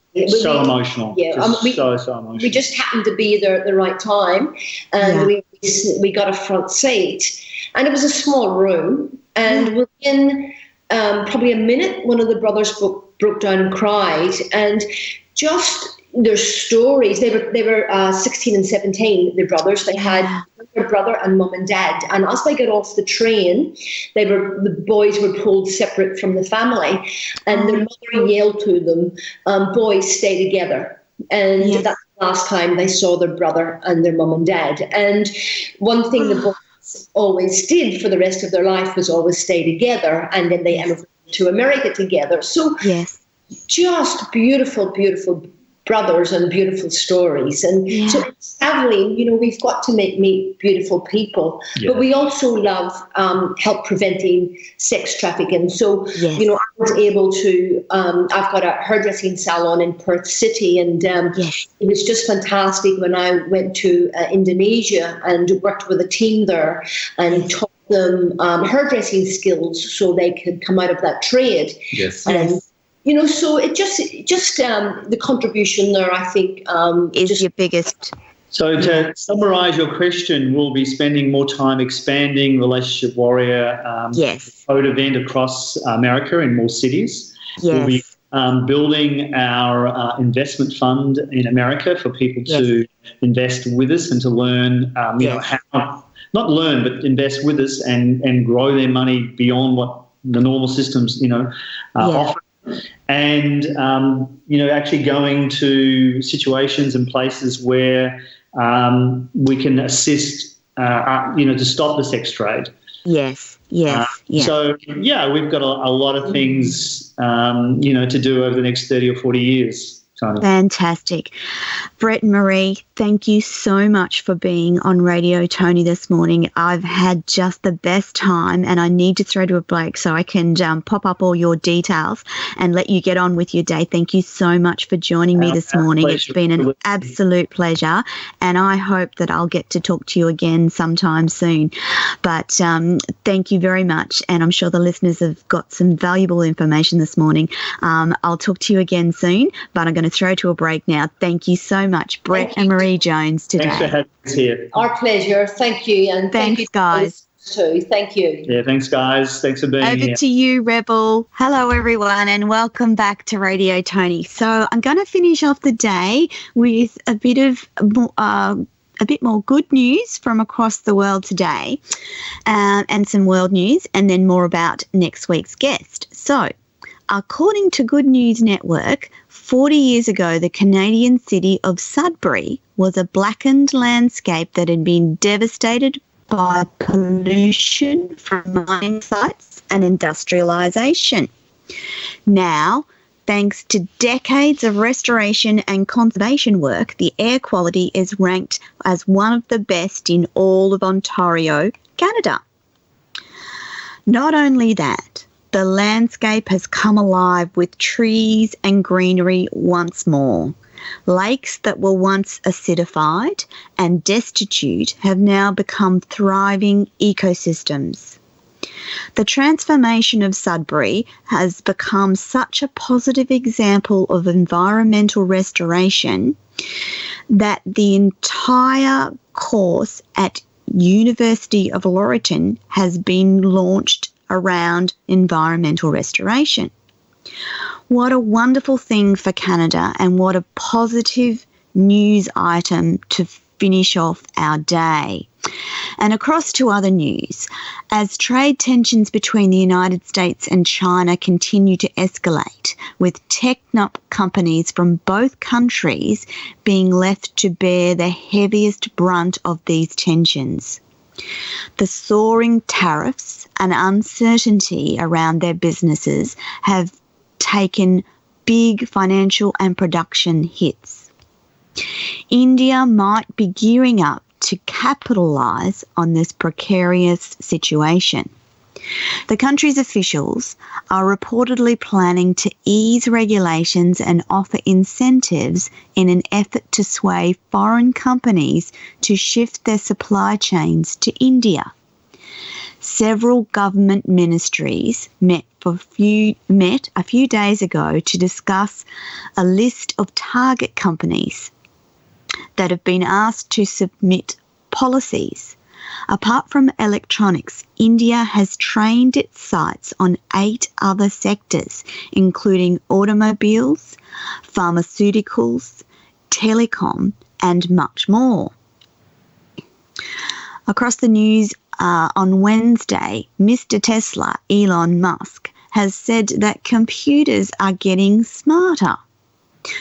So emotional. Yeah. So emotional. We just happened to be there at the right time, and we got a front seat. And it was a small room, and within probably a minute, one of the brothers broke down and cried, and just their stories. They were 16 and 17. The brothers. They had their brother and mum and dad. And as they got off the train, the boys were pulled separate from the family, and their mother yelled to them, "Boys, stay together." And that's the last time they saw their brother and their mum and dad. And one thing the boys always did for the rest of their life was always stay together, and then they emigrated to America together. So just beautiful, beautiful brothers and beautiful stories. And so sadly, we've got to meet beautiful people, but we also love help preventing sex trafficking. So, I was able to, I've got a hairdressing salon in Perth City, and it was just fantastic when I went to Indonesia and worked with a team there and taught them hairdressing skills so they could come out of that trade. So it just the contribution there, I think, is your biggest. So to summarise your question, we'll be spending more time expanding Relationship Warrior code event across America in more cities. We'll be building our investment fund in America for people to invest with us and to learn, how, not learn, but invest with us and grow their money beyond what the normal systems, offer. And, actually going to situations and places where we can assist, to stop the sex trade. So, we've got a lot of things, to do over the next 30 or 40 years. Toni. Fantastic. Brett and Marie, thank you so much for being on Radio Toni this morning. I've had just the best time, and I need to throw to a break so I can pop up all your details and let you get on with your day. Thank you so much for joining me this morning. Pleasure. It's been an absolute pleasure, and I hope that I'll get to talk to you again sometime soon. But thank you very much, and I'm sure the listeners have got some valuable information this morning. I'll talk to you again soon, but I'm going to throw to a break now. Thank you so much, Brett and Marie Jones, today. Thanks for having us here. Our pleasure. Thank you. And thanks, guys. Too. Thank you. Yeah, thanks, guys. Thanks for being here. Over to you, Rebel. Hello, everyone, and welcome back to Radio Toni. So I'm going to finish off the day with a bit more good news from across the world today, and some world news, and then more about next week's guest. So, according to Good News Network, 40 years ago, the Canadian city of Sudbury was a blackened landscape that had been devastated by pollution from mining sites and industrialisation. Now, thanks to decades of restoration and conservation work, the air quality is ranked as one of the best in all of Ontario, Canada. Not only that, the landscape has come alive with trees and greenery once more. Lakes that were once acidified and destitute have now become thriving ecosystems. The transformation of Sudbury has become such a positive example of environmental restoration that the entire course at University of Laurentian has been launched around environmental restoration. What a wonderful thing for Canada, and what a positive news item to finish off our day. And across to other news, as trade tensions between the United States and China continue to escalate, with tech companies from both countries being left to bear the heaviest brunt of these tensions. The soaring tariffs and uncertainty around their businesses have taken big financial and production hits. India might be gearing up to capitalise on this precarious situation. The country's officials are reportedly planning to ease regulations and offer incentives in an effort to sway foreign companies to shift their supply chains to India. Several government ministries met a few days ago to discuss a list of target companies that have been asked to submit policies. Apart from electronics, India has trained its sights on 8 other sectors, including automobiles, pharmaceuticals, telecom, and much more. Across the news on Wednesday, Mr. Tesla, Elon Musk, has said that computers are getting smarter.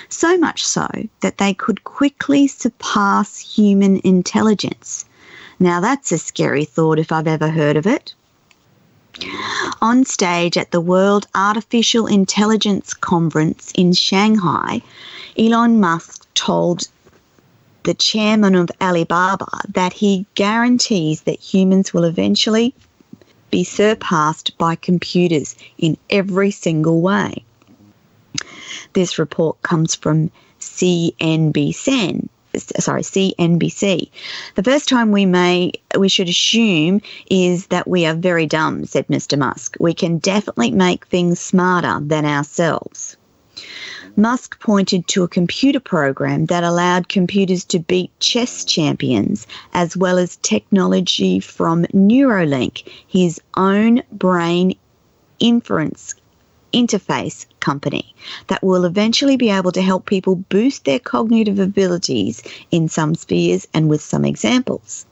So much so that they could quickly surpass human intelligence. Now that's a scary thought if I've ever heard of it. On stage at the World Artificial Intelligence Conference in Shanghai, Elon Musk told the chairman of Alibaba that he guarantees that humans will eventually be surpassed by computers in every single way. This report comes from CNBC. The first time we should assume is that we are very dumb, said Mr. Musk. We can definitely make things smarter than ourselves. Musk pointed to a computer program that allowed computers to beat chess champions, as well as technology from Neuralink, his own brain interface company, that will eventually be able to help people boost their cognitive abilities in some spheres and with some examples.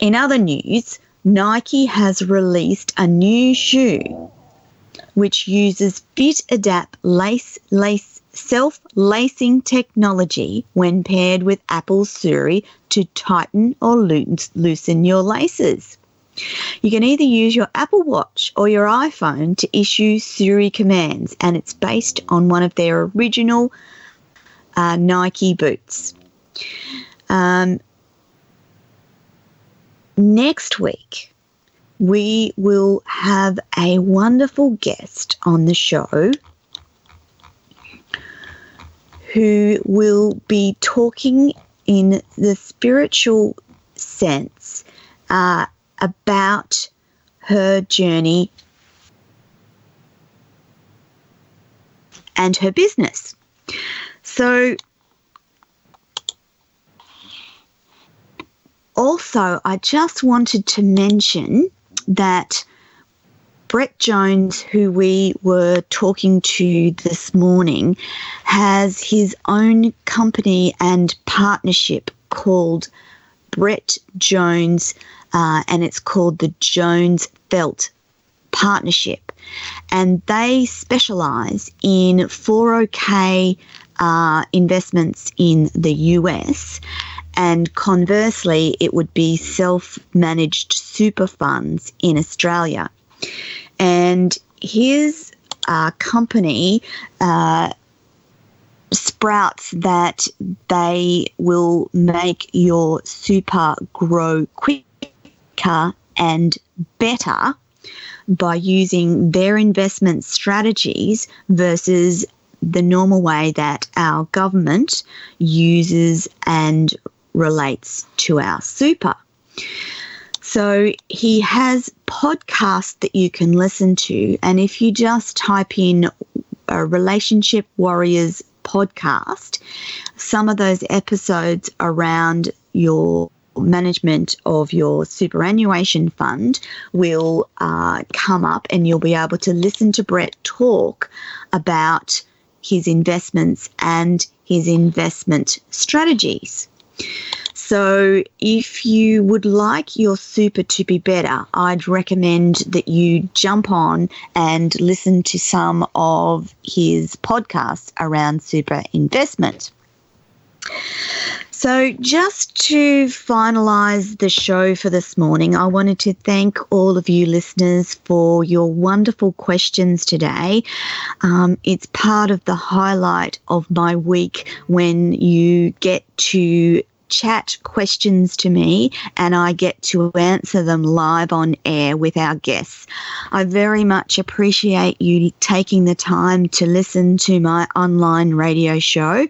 In other news, Nike has released a new shoe which uses fit-adapt self-lacing technology when paired with Apple's Siri to tighten or loosen your laces. You can either use your Apple Watch or your iPhone to issue Siri commands, and it's based on one of their original Nike boots. Next week, we will have a wonderful guest on the show who will be talking in the spiritual sense about her journey and her business. So also, I just wanted to mention that Brett Jones, who we were talking to this morning, has his own company and partnership called Brett Jones, and it's called the Jones Felt Partnership. And they specialise in 401k investments in the US, and conversely, it would be self-managed super funds in Australia. And his company sprouts that they will make your super grow quicker and better by using their investment strategies versus the normal way that our government uses and relates to our super. So he has podcasts that you can listen to, and if you just type in a Relationship Warriors podcast, some of those episodes around your management of your superannuation fund will come up, and you'll be able to listen to Brett talk about his investments and his investment strategies. So if you would like your super to be better, I'd recommend that you jump on and listen to some of his podcasts around super investment. So just to finalise the show for this morning, I wanted to thank all of you listeners for your wonderful questions today. It's part of the highlight of my week when you get to chat questions to me and I get to answer them live on air with our guests. I very much appreciate you taking the time to listen to my online radio show.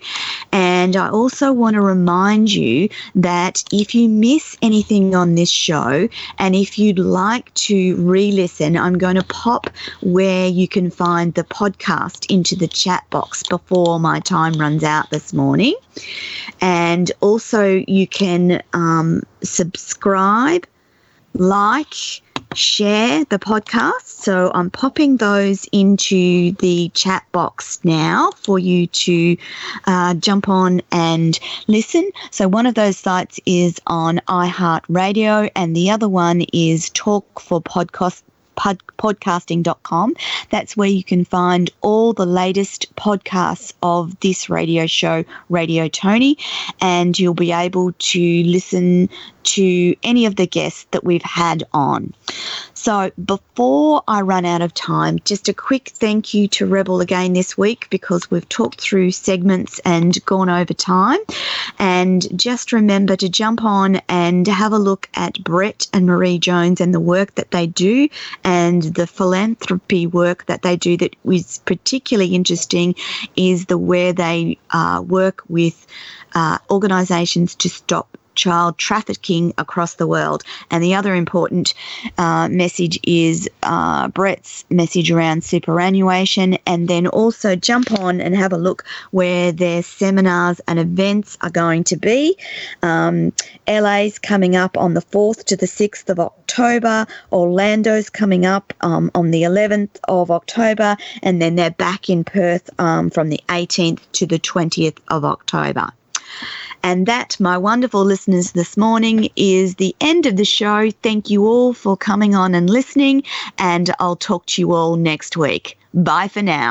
And I also want to remind you that if you miss anything on this show and if you'd like to re-listen, I'm going to pop where you can find the podcast into the chat box before my time runs out this morning. And also you can subscribe, like, share the podcast. So I'm popping those into the chat box now for you to jump on and listen. So one of those sites is on iHeartRadio and the other one is podcasting.com. That's where you can find all the latest podcasts of this radio show, Radio Toni, and you'll be able to listen to any of the guests that we've had on. So before I run out of time, just a quick thank you to Rebel again this week because we've talked through segments and gone over time. And just remember to jump on and have a look at Brett and Marie Jones and the work that they do and the philanthropy work that they do that is particularly interesting is where they work with organisations to stop child trafficking across the world. And the other important message is Brett's message around superannuation, and then also jump on and have a look where their seminars and events are going to be. LA's coming up on the 4th to the 6th of October. Orlando's coming up on the 11th of October, and then they're back in Perth from the 18th to the 20th of October. And that, my wonderful listeners this morning, is the end of the show. Thank you all for coming on and listening, and I'll talk to you all next week. Bye for now.